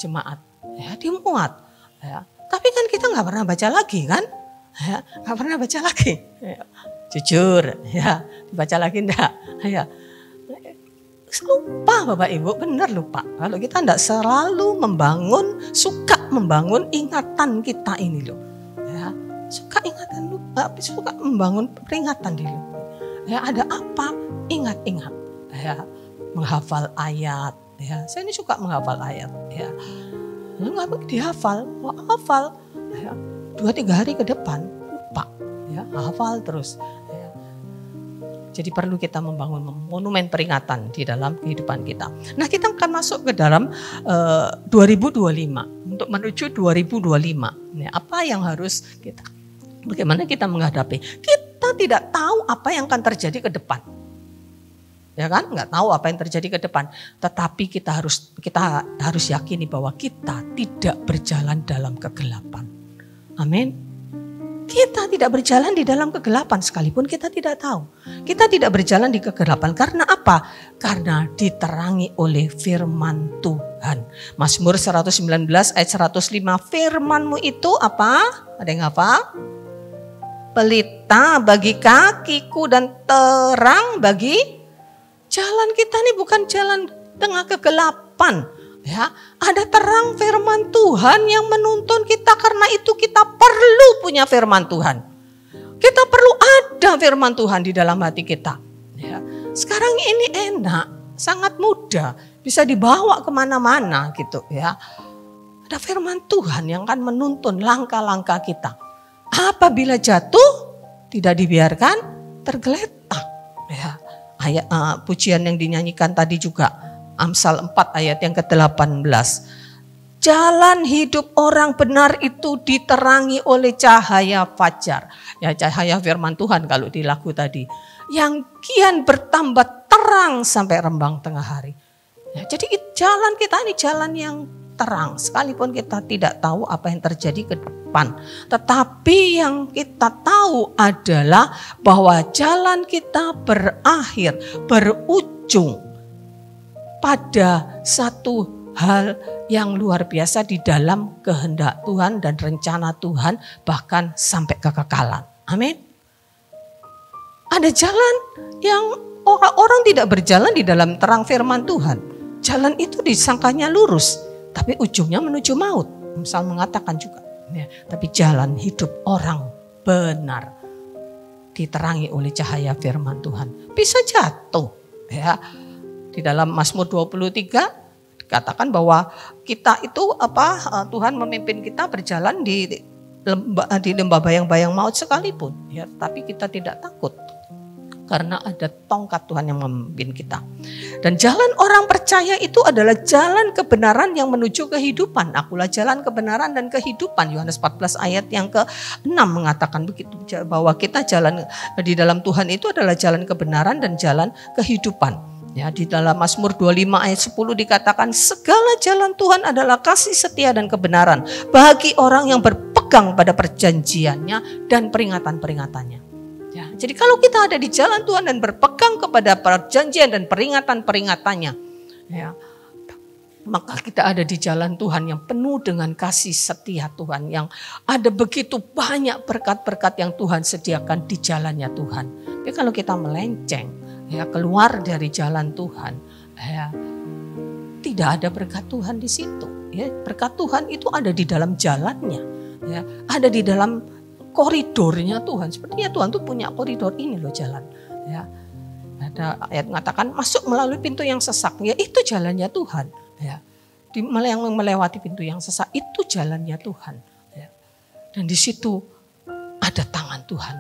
jemaat, ya dimuat. Ya. Tapi kan kita nggak pernah baca lagi kan? Ya, gak pernah baca lagi ya. Jujur ya, dibaca lagi enggak ya. Lupa Bapak Ibu, benar lupa. Kalau kita enggak selalu suka membangun ingatan kita ini loh ya. Suka ingatan lupa, suka membangun peringatan dulu ya. Ada apa, ingat-ingat ya. Menghafal ayat ya, saya ini suka menghafal ayat ya. Nggak dihafal, hafal ya. 2-3 hari ke depan lupa ya, hafal terus ya. Jadi perlu kita membangun monumen peringatan di dalam kehidupan kita. Nah kita akan masuk ke dalam 2025 untuk menuju 2025 ya, apa yang harus kita, bagaimana kita menghadapi. Kita tidak tahu apa yang akan terjadi ke depan ya kan? Nggak tahu apa yang terjadi ke depan. Tetapi kita harus yakini bahwa kita tidak berjalan dalam kegelapan. Amin. Kita tidak berjalan di dalam kegelapan sekalipun kita tidak tahu. Kita tidak berjalan di kegelapan karena apa? Karena diterangi oleh firman Tuhan. Mazmur 119 ayat 105, firman-Mu itu apa? Ada yang apa? Pelita bagi kakiku dan terang bagi jalan kita. Nih bukan jalan tengah kegelapan. Ya, ada terang firman Tuhan yang menuntun kita, karena itu kita perlu punya firman Tuhan. Kita perlu ada firman Tuhan di dalam hati kita. Ya, sekarang ini enak, sangat mudah, bisa dibawa kemana-mana gitu ya. Ada firman Tuhan yang akan menuntun langkah-langkah kita. Apabila jatuh, tidak dibiarkan tergeletak. Ya, ayat pujian yang dinyanyikan tadi juga. Amsal 4 ayat yang ke-18. Jalan hidup orang benar itu diterangi oleh cahaya fajar. Ya, cahaya firman Tuhan kalau di lagu tadi. Yang kian bertambah terang sampai rembang tengah hari. Ya, jadi jalan kita ini jalan yang terang. Sekalipun kita tidak tahu apa yang terjadi ke depan. Tetapi yang kita tahu adalah bahwa jalan kita berakhir, berujung pada satu hal yang luar biasa di dalam kehendak Tuhan dan rencana Tuhan, bahkan sampai kekekalan. Amin. Ada jalan yang orang tidak berjalan di dalam terang firman Tuhan. Jalan itu disangkanya lurus, tapi ujungnya menuju maut. Misal mengatakan juga. Ya, tapi jalan hidup orang benar diterangi oleh cahaya firman Tuhan. Bisa jatuh, ya. Di dalam Mazmur 23 dikatakan bahwa kita itu Tuhan memimpin kita berjalan di lembah bayang-bayang maut sekalipun, ya, tapi kita tidak takut karena ada tongkat Tuhan yang memimpin kita. Dan jalan orang percaya itu adalah jalan kebenaran yang menuju kehidupan. Akulah jalan kebenaran dan kehidupan. Yohanes 14 ayat yang ke-6 mengatakan begitu, bahwa kita jalan di dalam Tuhan itu adalah jalan kebenaran dan jalan kehidupan. Ya, di dalam Mazmur 25 ayat 10 dikatakan segala jalan Tuhan adalah kasih setia dan kebenaran bagi orang yang berpegang pada perjanjiannya dan peringatan-peringatannya. Ya, jadi kalau kita ada di jalan Tuhan dan berpegang kepada perjanjian dan peringatan-peringatannya, ya, maka kita ada di jalan Tuhan yang penuh dengan kasih setia Tuhan, yang ada begitu banyak berkat-berkat yang Tuhan sediakan di jalannya Tuhan. Tapi kalau kita melenceng, ya, keluar dari jalan Tuhan, ya, tidak ada berkat Tuhan di situ. Ya, berkat Tuhan itu ada di dalam jalannya, ya, ada di dalam koridornya Tuhan. Sepertinya Tuhan tuh punya koridor ini loh jalan. Ya, ada ayat mengatakan masuk melalui pintu yang sesak, ya itu jalannya Tuhan. Ya, yang melewati pintu yang sesak itu jalannya Tuhan. Ya. Dan di situ ada tangan Tuhan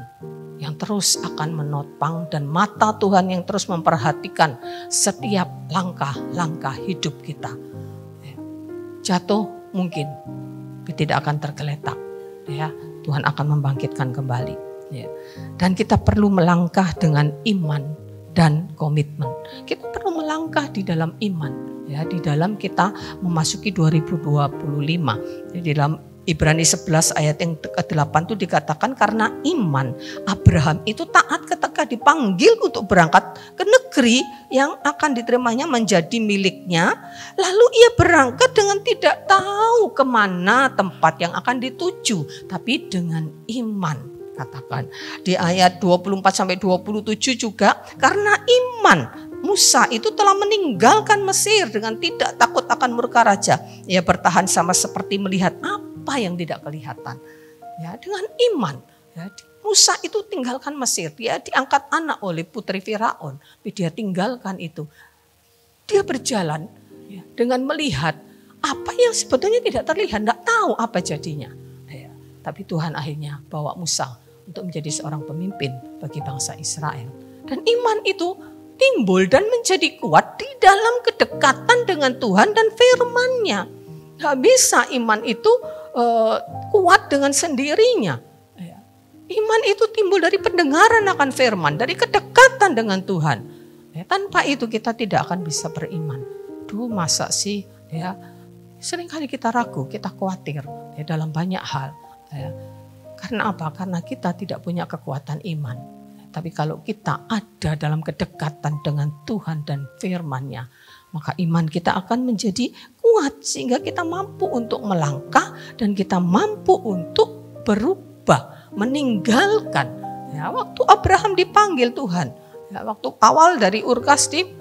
yang terus akan menopang dan mata Tuhan yang terus memperhatikan setiap langkah-langkah hidup kita. Ya. Jatuh mungkin, tapi tidak akan tergeletak. Ya, Tuhan akan membangkitkan kembali. Ya. Dan kita perlu melangkah dengan iman dan komitmen. Kita perlu melangkah di dalam iman. Ya, di dalam kita memasuki 2025. Di dalam Ibrani 11 ayat yang ke-8 itu dikatakan karena iman Abraham itu taat ketika dipanggil untuk berangkat ke negeri yang akan diterimanya menjadi miliknya. Lalu ia berangkat dengan tidak tahu kemana tempat yang akan dituju, tapi dengan iman. Katakan di ayat 24-27 juga karena iman Musa itu telah meninggalkan Mesir dengan tidak takut akan murka raja. Ia bertahan sama seperti melihat apa yang tidak kelihatan. Ya, dengan iman. Ya, Musa itu tinggalkan Mesir. Dia diangkat anak oleh putri Firaun. Tapi dia tinggalkan itu. Dia berjalan ya, dengan melihat apa yang sebetulnya tidak terlihat. Tidak tahu apa jadinya. Ya, tapi Tuhan akhirnya bawa Musa untuk menjadi seorang pemimpin bagi bangsa Israel. Dan iman itu timbul dan menjadi kuat di dalam kedekatan dengan Tuhan dan firman-Nya. Gak bisa iman itu kuat dengan sendirinya. Iman itu timbul dari pendengaran akan firman, dari kedekatan dengan Tuhan. Ya, tanpa itu kita tidak akan bisa beriman. Duh, masa sih? Ya, seringkali kita ragu, kita khawatir ya, dalam banyak hal. Ya. Karena apa? Karena kita tidak punya kekuatan iman. Tapi kalau kita ada dalam kedekatan dengan Tuhan dan firman-Nya, maka iman kita akan menjadi kuat sehingga kita mampu untuk melangkah dan kita mampu untuk berubah, meninggalkan. Ya, waktu Abraham dipanggil Tuhan, ya, waktu awal dari Ur Kasdim,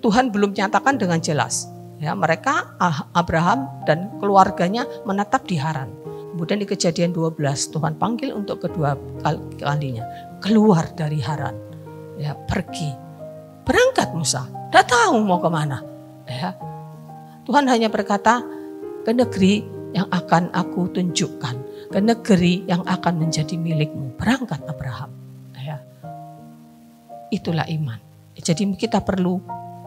Tuhan belum nyatakan dengan jelas. Ya, mereka Abraham dan keluarganya menetap di Haran. Kemudian di Kejadian 12 Tuhan panggil untuk kedua kalinya keluar dari Haran. Ya, pergi. Berangkat Musa. Tidak tahu mau kemana. Ya. Tuhan hanya berkata, ke negeri yang akan aku tunjukkan. Ke negeri yang akan menjadi milikmu. Berangkat Abraham. Ya. Itulah iman. Jadi kita perlu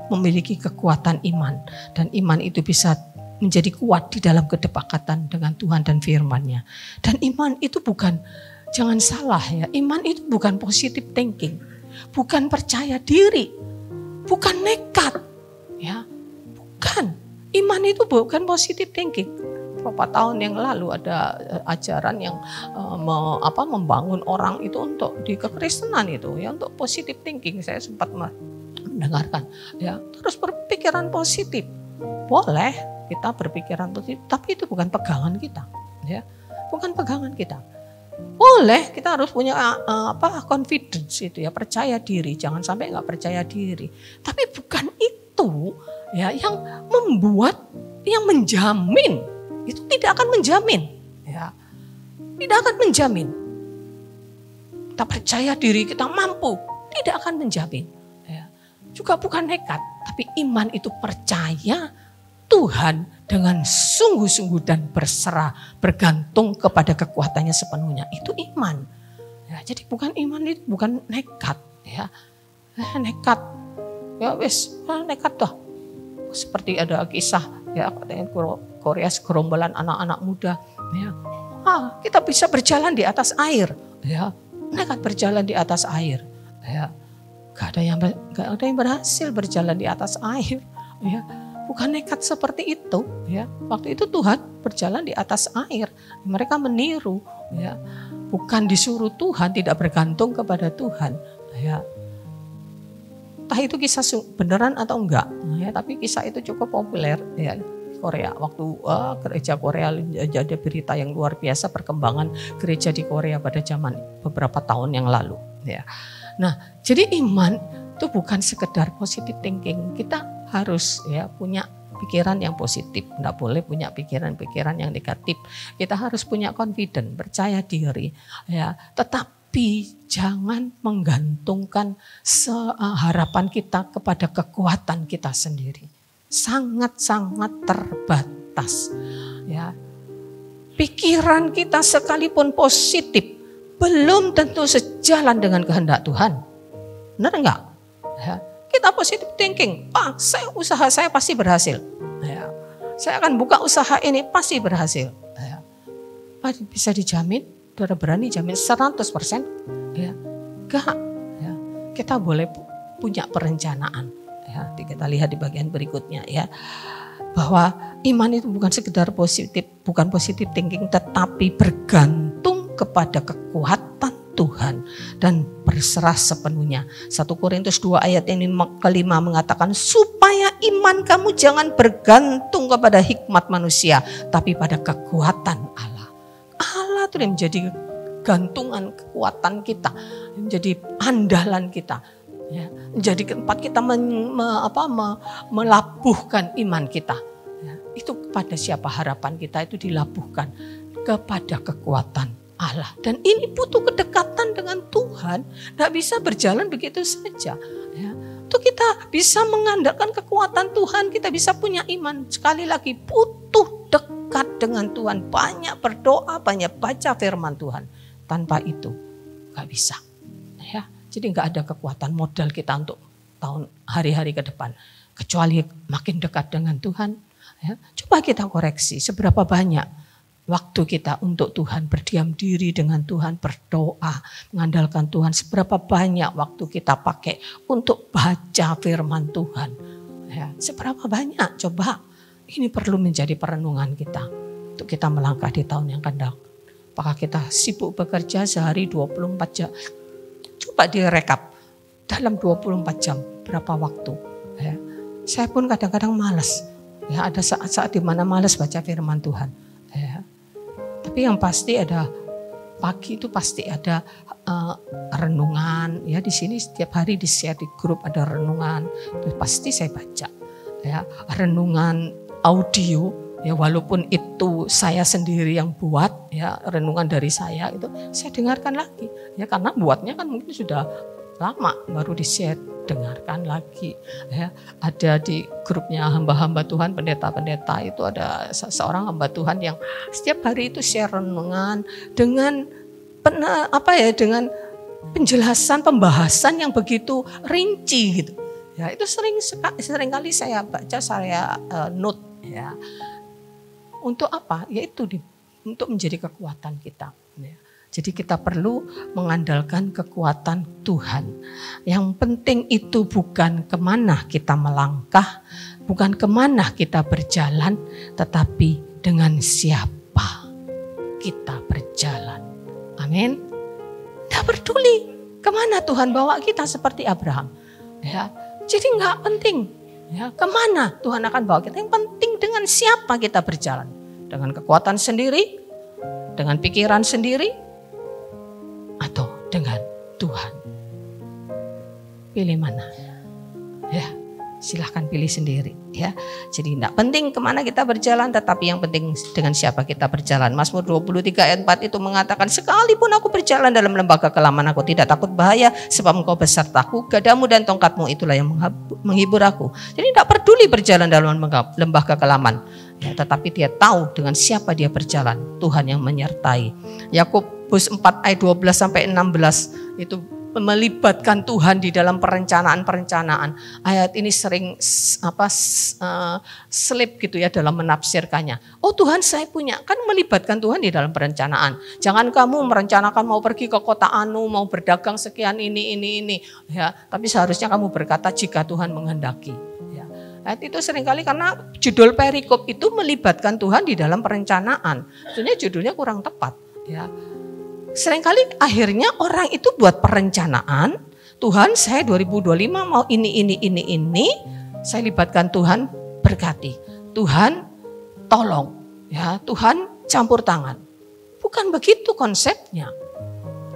memiliki kekuatan iman. Dan iman itu bisa menjadi kuat di dalam kedekatan dengan Tuhan dan firman-Nya. Dan iman itu bukan, jangan salah ya, iman itu bukan positive thinking. Bukan percaya diri. Bukan nekat. Ya, bukan. Iman itu bukan positive thinking. Beberapa tahun yang lalu ada ajaran yang membangun orang itu untuk di kekristenan itu ya, untuk positive thinking. Saya sempat mendengarkan ya, terus berpikiran positif. Boleh kita berpikiran positif, tapi itu bukan pegangan kita ya. Bukan pegangan kita. Boleh kita harus punya confidence itu ya, percaya diri, jangan sampai enggak percaya diri. Tapi bukan itu ya yang membuat, yang menjamin. Itu tidak akan menjamin ya. Tidak akan menjamin. Kita percaya diri, kita mampu, tidak akan menjamin ya. Juga bukan nekat, tapi iman itu percaya Tuhan dengan sungguh-sungguh dan berserah, bergantung kepada kekuatannya sepenuhnya. Itu iman. Ya, jadi bukan iman itu bukan nekat ya. Nekat. Ya wis, nekat toh. Seperti ada kisah ya, Korea segerombolan anak-anak muda ya. Kita bisa berjalan di atas air ya. Nekat berjalan di atas air ya. Gak ada yang berhasil berjalan di atas air ya. Bukan nekat seperti itu ya. Waktu itu Tuhan berjalan di atas air. Mereka meniru ya. Bukan disuruh Tuhan, tidak bergantung kepada Tuhan ya. Entah itu kisah beneran atau enggak ya, tapi kisah itu cukup populer ya di Korea. Waktu gereja Korea jadi berita yang luar biasa perkembangan gereja di Korea pada zaman beberapa tahun yang lalu ya. Nah, jadi iman itu bukan sekedar positive thinking. Kita harus ya punya pikiran yang positif, enggak boleh punya pikiran-pikiran yang negatif. Kita harus punya confidence, percaya diri ya. Tetapi jangan menggantungkan harapan kita kepada kekuatan kita sendiri. Sangat-sangat terbatas ya. Pikiran kita sekalipun positif belum tentu sejalan dengan kehendak Tuhan. Benar enggak? Ya. Kita positive thinking, usaha saya pasti berhasil. Ya. Saya akan buka usaha ini pasti berhasil. Ya. Bisa dijamin, saudara berani jamin 100%? Ya. Enggak. Ya. Kita boleh punya perencanaan. Ya. Kita lihat di bagian berikutnya ya. Bahwa iman itu bukan sekedar positif, bukan positive thinking, tetapi bergantung kepada kekuatan Tuhan dan berserah sepenuhnya. 1 Korintus 2 ayat yang kelima mengatakan supaya iman kamu jangan bergantung kepada hikmat manusia, tapi pada kekuatan Allah. Allah itu yang menjadi gantungan kekuatan kita, menjadi andalan kita, ya, menjadi tempat kita melabuhkan iman kita. Ya, itu kepada siapa harapan kita itu dilabuhkan? Kepada kekuatan Allah. Dan ini butuh kedekatan dengan Tuhan. Tidak bisa berjalan begitu saja. Ya. Itu kita bisa mengandalkan kekuatan Tuhan. Kita bisa punya iman. Sekali lagi butuh dekat dengan Tuhan. Banyak berdoa, banyak baca firman Tuhan. Tanpa itu gak bisa. Ya. Jadi gak ada kekuatan modal kita untuk tahun hari-hari ke depan. Kecuali makin dekat dengan Tuhan. Ya. Coba kita koreksi seberapa banyak waktu kita untuk Tuhan, berdiam diri dengan Tuhan, berdoa, mengandalkan Tuhan. Seberapa banyak waktu kita pakai untuk baca firman Tuhan. Ya, seberapa banyak, coba. Ini perlu menjadi perenungan kita. Untuk kita melangkah di tahun yang akan datang. Apakah kita sibuk bekerja sehari 24 jam? Coba direkap dalam 24 jam berapa waktu. Ya. Saya pun kadang-kadang malas. Ya, ada saat-saat di mana malas baca firman Tuhan. Ya. Tapi yang pasti ada pagi itu pasti ada renungan. Ya, di sini setiap hari di-share di grup ada renungan. Itu pasti saya baca. Ya, renungan audio. Ya, walaupun itu saya sendiri yang buat, ya renungan dari saya itu saya dengarkan lagi. Ya, karena buatnya kan mungkin sudah lama baru di-share, dengarkan lagi. Ya, ada di grupnya hamba-hamba Tuhan, pendeta-pendeta itu ada seorang hamba Tuhan yang setiap hari itu share renungan dengan dengan penjelasan, pembahasan yang begitu rinci gitu. Ya, itu sering kali saya baca, saya note ya. Untuk apa? Yaitu untuk menjadi kekuatan kita. Ya. Jadi kita perlu mengandalkan kekuatan Tuhan. Yang penting itu bukan kemana kita melangkah, bukan kemana kita berjalan, tetapi dengan siapa kita berjalan. Amin. Tidak peduli kemana Tuhan bawa kita seperti Abraham. Ya, jadi nggak penting. Ya, kemana Tuhan akan bawa kita. Yang penting dengan siapa kita berjalan. Dengan kekuatan sendiri, dengan pikiran sendiri, atau dengan Tuhan. Pilih mana? Ya, silahkan pilih sendiri. Ya, jadi tidak penting kemana kita berjalan, tetapi yang penting dengan siapa kita berjalan. Mazmur 23 ayat 4 itu mengatakan, sekalipun aku berjalan dalam lembah kekelaman, aku tidak takut bahaya, sebab engkau besertaku, gadamu dan tongkatmu itulah yang menghibur aku. Jadi tidak peduli berjalan dalam lembah kekelaman, ya, tetapi dia tahu dengan siapa dia berjalan, Tuhan yang menyertai. Yakobus 4 ayat 12 sampai 16 itu melibatkan Tuhan di dalam perencanaan-perencanaan. Ayat ini sering slip gitu ya dalam menafsirkannya. Oh Tuhan, saya punya, kan melibatkan Tuhan di dalam perencanaan. Jangan kamu merencanakan mau pergi ke kota anu, mau berdagang sekian ini ya, tapi seharusnya kamu berkata jika Tuhan menghendaki. Ya. Ayat itu seringkali karena judul perikop itu melibatkan Tuhan di dalam perencanaan. Sebenarnya judulnya kurang tepat ya. Seringkali akhirnya orang itu buat perencanaan, Tuhan saya 2025 mau ini, saya libatkan Tuhan, berkati. Tuhan tolong, ya Tuhan campur tangan. Bukan begitu konsepnya.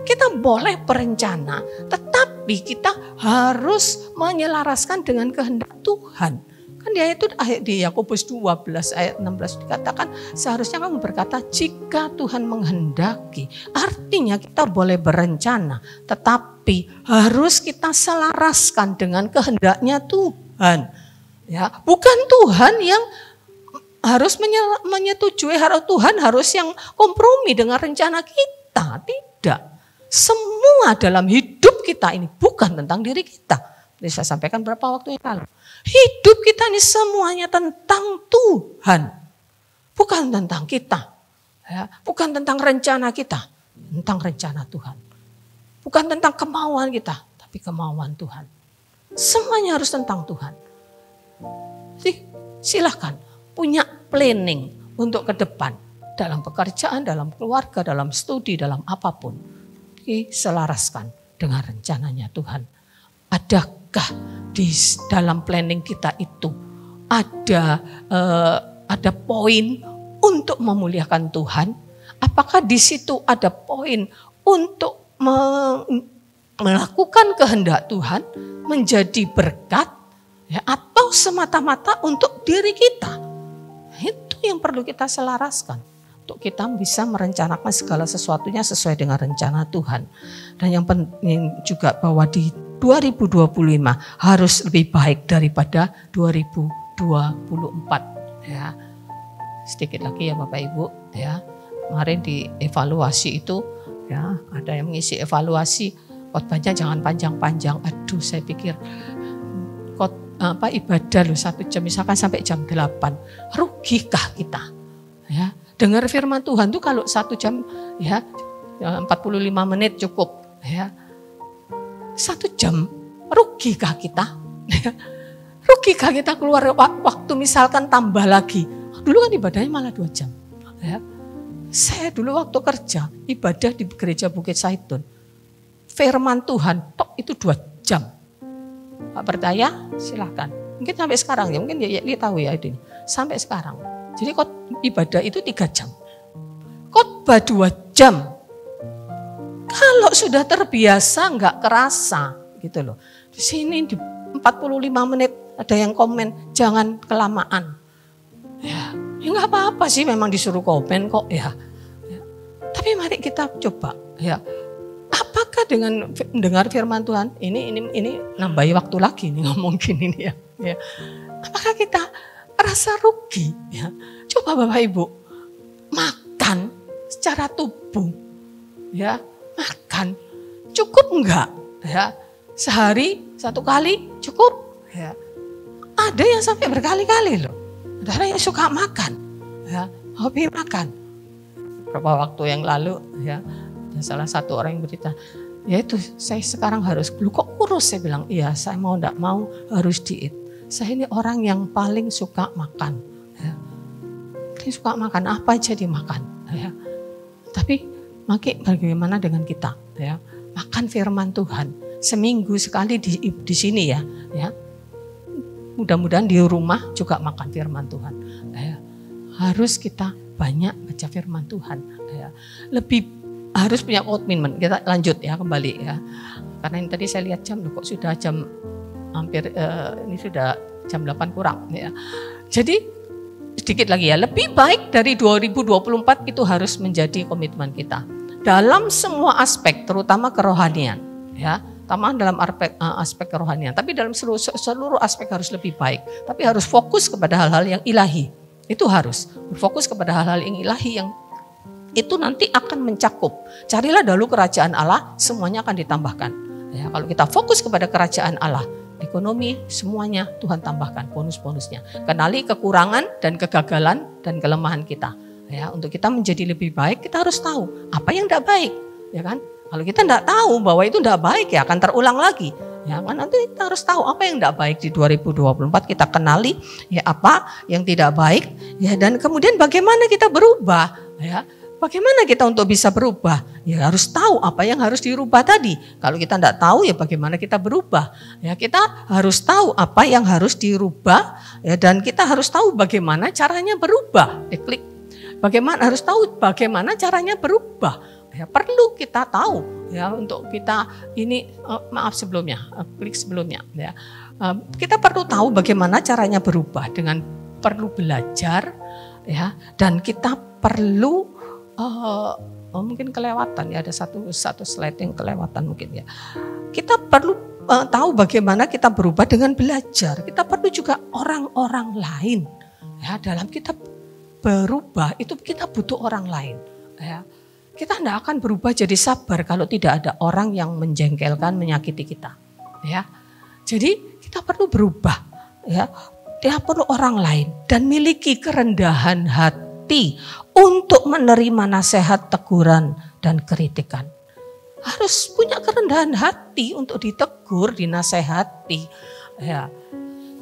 Kita boleh berencana, tetapi kita harus menyelaraskan dengan kehendak Tuhan. Kan dia itu di Yakobus 12 ayat 16 dikatakan seharusnya kamu berkata jika Tuhan menghendaki. Artinya kita boleh berencana tetapi harus kita selaraskan dengan kehendaknya Tuhan. Ya, bukan Tuhan yang harus menyetujui, Tuhan harus yang kompromi dengan rencana kita. Tidak. Semua dalam hidup kita ini bukan tentang diri kita. Saya sampaikan berapa waktu yang lalu. Hidup kita ini semuanya tentang Tuhan. Bukan tentang kita. Ya, bukan tentang rencana kita. Tentang rencana Tuhan. Bukan tentang kemauan kita. Tapi kemauan Tuhan. Semuanya harus tentang Tuhan. Jadi silahkan punya planning untuk ke depan. Dalam pekerjaan, dalam keluarga, dalam studi, dalam apapun. Diselaraskan dengan rencananya Tuhan. Adakah di dalam planning kita itu ada poin untuk memuliakan Tuhan? Apakah di situ ada poin untuk melakukan kehendak Tuhan, menjadi berkat, ya, atau semata-mata untuk diri kita? Itu yang perlu kita selaraskan. Untuk kita bisa merencanakan segala sesuatunya sesuai dengan rencana Tuhan. Dan yang penting juga bahwa di 2025 harus lebih baik daripada 2024. Ya. Sedikit lagi ya Bapak Ibu. Ya. Kemarin di evaluasi itu ya ada yang mengisi evaluasi. Khotbahnya jangan panjang-panjang. Aduh saya pikir ibadah loh 1 jam misalkan sampai jam 8. Rugikah kita? Ya. Dengar firman Tuhan tuh kalau 1 jam ya 45 menit cukup ya. 1 jam rugikah kita? Rugikah kita keluar waktu misalkan tambah lagi? Dulu kan ibadahnya malah 2 jam. Ya. Saya dulu waktu kerja ibadah di gereja Bukit Saidun. Firman Tuhan tok itu 2 jam. Pak percaya silahkan. Mungkin sampai sekarang ya, mungkin ya tahu ya ini. Sampai sekarang. Jadi ibadah itu 3 jam. Khotbah 2 jam. Kalau sudah terbiasa nggak kerasa gitu loh. Di sini di 45 menit ada yang komen jangan kelamaan. Ya nggak apa-apa sih memang disuruh komen kok ya. Tapi mari kita coba ya. Apakah dengan mendengar firman Tuhan ini nambahi waktu lagi nih ngomong gini nih ya. Apakah kita rasa rugi ya? Coba Bapak Ibu makan secara tubuh ya, makan cukup enggak ya? Sehari 1 kali cukup ya. Ada yang sampai berkali-kali loh. Ada yang suka makan ya, hobi makan. Beberapa waktu yang lalu ya, ada salah satu orang yang bercerita, ya itu saya sekarang harus, lu kok kurus? Saya bilang, iya saya mau enggak mau harus diet. Saya ini orang yang paling suka makan. Ya. Suka makan apa aja dimakan. Ya. Tapi bagaimana dengan kita? Ya. Makan firman Tuhan seminggu sekali di sini ya. Ya. Mudah-mudahan di rumah juga makan firman Tuhan. Ya. Harus kita banyak baca firman Tuhan. Ya. Lebih harus punya komitmen. Kita lanjut ya kembali ya. Karena ini tadi saya lihat jam loh, kok sudah jam hampir ini sudah jam 8 kurang ya. Jadi sedikit lagi ya, lebih baik dari 2024 itu harus menjadi komitmen kita. Dalam semua aspek terutama kerohanian ya. Terutama dalam aspek kerohanian, tapi dalam seluruh aspek harus lebih baik. Tapi harus fokus kepada hal-hal yang ilahi. Itu harus berfokus kepada hal-hal yang ilahi yang itu nanti akan mencakup. Carilah dahulu kerajaan Allah, semuanya akan ditambahkan. Ya, kalau kita fokus kepada kerajaan Allah, ekonomi semuanya Tuhan tambahkan bonus-bonusnya. Kenali kekurangan dan kegagalan dan kelemahan kita. Ya, untuk kita menjadi lebih baik kita harus tahu apa yang tidak baik, ya kan? Kalau kita tidak tahu bahwa itu tidak baik ya akan terulang lagi. Ya kan nanti kita harus tahu apa yang tidak baik di 2024 kita kenali ya apa yang tidak baik ya dan kemudian bagaimana kita berubah ya. Bagaimana kita untuk bisa berubah? Ya harus tahu apa yang harus dirubah tadi. Kalau kita tidak tahu ya bagaimana kita berubah? Ya kita harus tahu apa yang harus dirubah ya dan kita harus tahu bagaimana caranya berubah. Klik. Bagaimana harus tahu bagaimana caranya berubah. Ya perlu kita tahu ya untuk kita ini maaf sebelumnya klik sebelumnya ya kita perlu tahu bagaimana caranya berubah dengan perlu belajar ya dan kita perlu mungkin kelewatan ya ada satu slide yang kelewatan mungkin ya kita perlu tahu bagaimana kita berubah dengan belajar kita perlu juga orang-orang lain ya dalam kita berubah itu kita butuh orang lain ya. Kita tidak akan berubah jadi sabar kalau tidak ada orang yang menjengkelkan, menyakiti kita. Ya, jadi kita perlu berubah. Ya, dia perlu orang lain dan miliki kerendahan hati untuk menerima nasihat, teguran dan kritikan. Harus punya kerendahan hati untuk ditegur, dinasehati. Ya.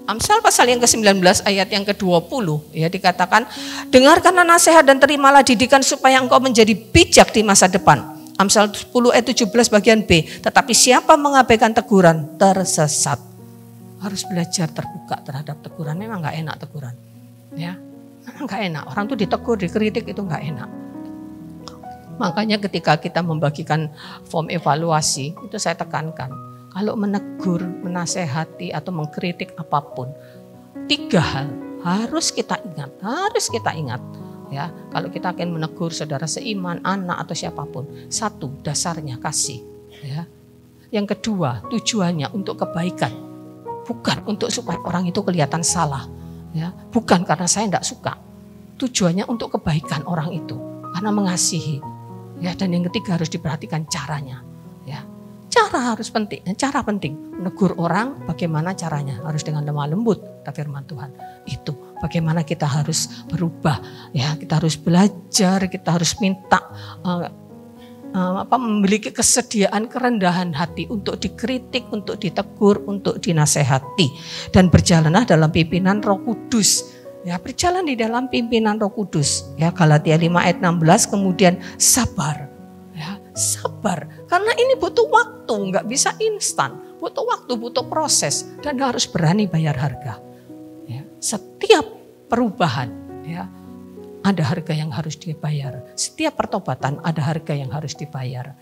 Amsal pasal yang ke-19 ayat yang ke-20 ya dikatakan dengarkanlah nasihat dan terimalah didikan supaya engkau menjadi bijak di masa depan. Amsal 10 ayat 17 bagian B. Tetapi siapa mengabaikan teguran tersesat. Harus belajar terbuka terhadap teguran. Memang enggak enak teguran. Ya. Memang enggak enak. Orang tuh ditegur, dikritik itu enggak enak. Makanya ketika kita membagikan form evaluasi itu saya tekankan. Kalau menegur, menasehati atau mengkritik apapun, 3 hal harus kita ingat, ya. Kalau kita akan menegur saudara seiman, anak atau siapapun, 1 dasarnya kasih, ya. Yang kedua tujuannya untuk kebaikan, bukan untuk supaya orang itu kelihatan salah, ya. Bukan karena saya tidak suka, tujuannya untuk kebaikan orang itu, karena mengasihi, ya. Dan yang ketiga harus diperhatikan caranya, ya. Cara penting. Menegur orang bagaimana caranya? Harus dengan lemah lembut. kata firman Tuhan. Itu bagaimana kita harus berubah, ya, kita harus belajar, kita harus minta memiliki kesediaan kerendahan hati untuk dikritik, untuk ditegur, untuk dinasehati, dan berjalanlah dalam pimpinan Roh Kudus. Ya, berjalan di dalam pimpinan Roh Kudus. Ya, Galatia 5 ayat 16, kemudian sabar. Ya, sabar. Karena ini butuh waktu, nggak bisa instan. Butuh waktu, butuh proses, dan harus berani bayar harga. Ya, setiap perubahan, ya, ada harga yang harus dibayar. Setiap pertobatan ada harga yang harus dibayar.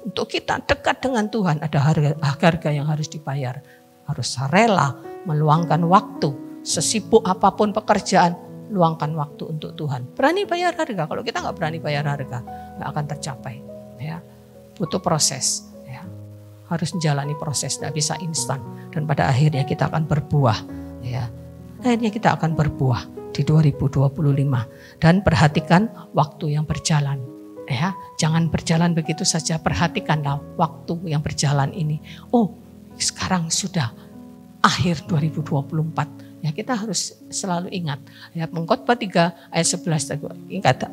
Untuk kita dekat dengan Tuhan ada harga yang harus dibayar. Harus rela meluangkan waktu. Sesibuk apapun pekerjaan, luangkan waktu untuk Tuhan. Berani bayar harga. Kalau kita nggak berani bayar harga, nggak akan tercapai. Ya, butuh proses. Ya, harus menjalani proses, nggak bisa instan. Dan pada akhirnya kita akan berbuah. Ya, akhirnya kita akan berbuah di 2025. Dan perhatikan waktu yang berjalan. Ya, jangan berjalan begitu saja. Perhatikanlah waktu yang berjalan ini. Oh, sekarang sudah akhir 2024. Ya, kita harus selalu ingat. Ya, Pengkhotbah 3 ayat 11.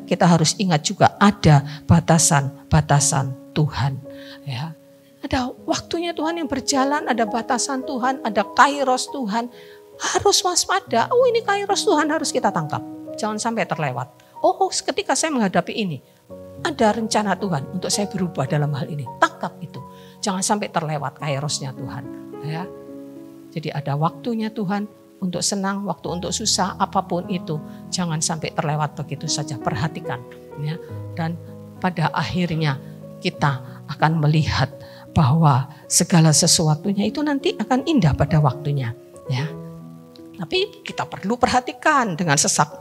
Kita harus ingat juga ada batasan-batasan Tuhan. Ya, ada waktunya Tuhan yang berjalan, ada batasan Tuhan, ada kairos Tuhan. Harus waspada. Oh, ini kairos Tuhan harus kita tangkap. Jangan sampai terlewat. Oh, ketika saya menghadapi ini, ada rencana Tuhan untuk saya berubah dalam hal ini. Tangkap itu. Jangan sampai terlewat kairosnya Tuhan. Ya. Jadi ada waktunya Tuhan untuk senang, waktu untuk susah, apapun itu. Jangan sampai terlewat begitu saja. Perhatikan. Ya. Dan pada akhirnya kita akan melihat bahwa segala sesuatunya itu nanti akan indah pada waktunya. Ya. Tapi kita perlu perhatikan dengan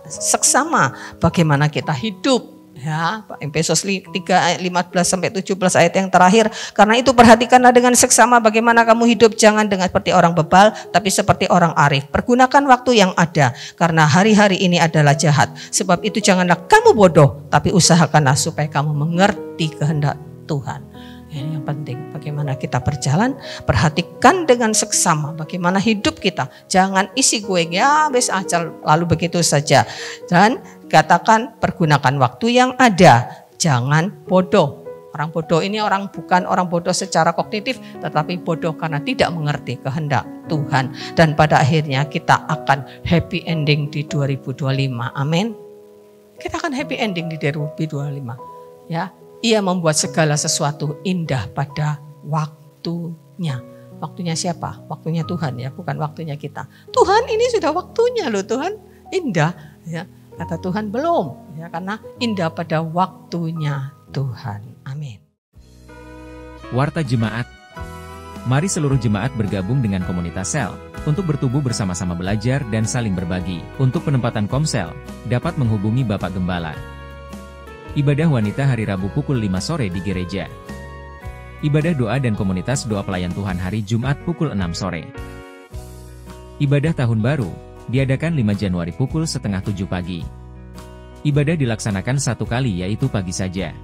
seksama bagaimana kita hidup. Ya, Efesus 3 ayat 15 sampai 17 ayat yang terakhir. Karena itu perhatikanlah dengan seksama bagaimana kamu hidup, jangan dengan seperti orang bebal, tapi seperti orang arif. Pergunakan waktu yang ada, karena hari-hari ini adalah jahat. Sebab itu janganlah kamu bodoh, tapi usahakanlah supaya kamu mengerti kehendak Tuhan. Ini yang penting, bagaimana kita berjalan, perhatikan dengan seksama bagaimana hidup kita. Jangan isi gue ya wis aja lalu begitu saja. Dan katakan pergunakan waktu yang ada, jangan bodoh. Orang bodoh ini bukan orang bodoh secara kognitif, tetapi bodoh karena tidak mengerti kehendak Tuhan. Dan pada akhirnya kita akan happy ending di 2025. Amin. Kita akan happy ending di 2025. Ya. Ia membuat segala sesuatu indah pada waktunya. Waktunya siapa? Waktunya Tuhan, ya, bukan waktunya kita. Tuhan, ini sudah waktunya loh Tuhan. Indah, ya. Kata Tuhan belum, ya, karena indah pada waktunya Tuhan. Amin. Warta Jemaat. Mari seluruh jemaat bergabung dengan komunitas sel untuk bertumbuh bersama-sama belajar dan saling berbagi. Untuk penempatan komsel, dapat menghubungi Bapak Gembala. Ibadah wanita hari Rabu pukul 5 sore di gereja. Ibadah doa dan komunitas doa pelayan Tuhan hari Jumat pukul 6 sore. Ibadah tahun baru diadakan 5 Januari pukul setengah 7 pagi. Ibadah dilaksanakan satu kali, yaitu pagi saja.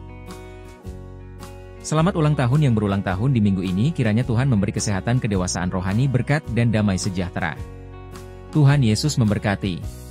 Selamat ulang tahun yang berulang tahun di minggu ini, kiranya Tuhan memberi kesehatan, kedewasaan rohani, berkat dan damai sejahtera. Tuhan Yesus memberkati.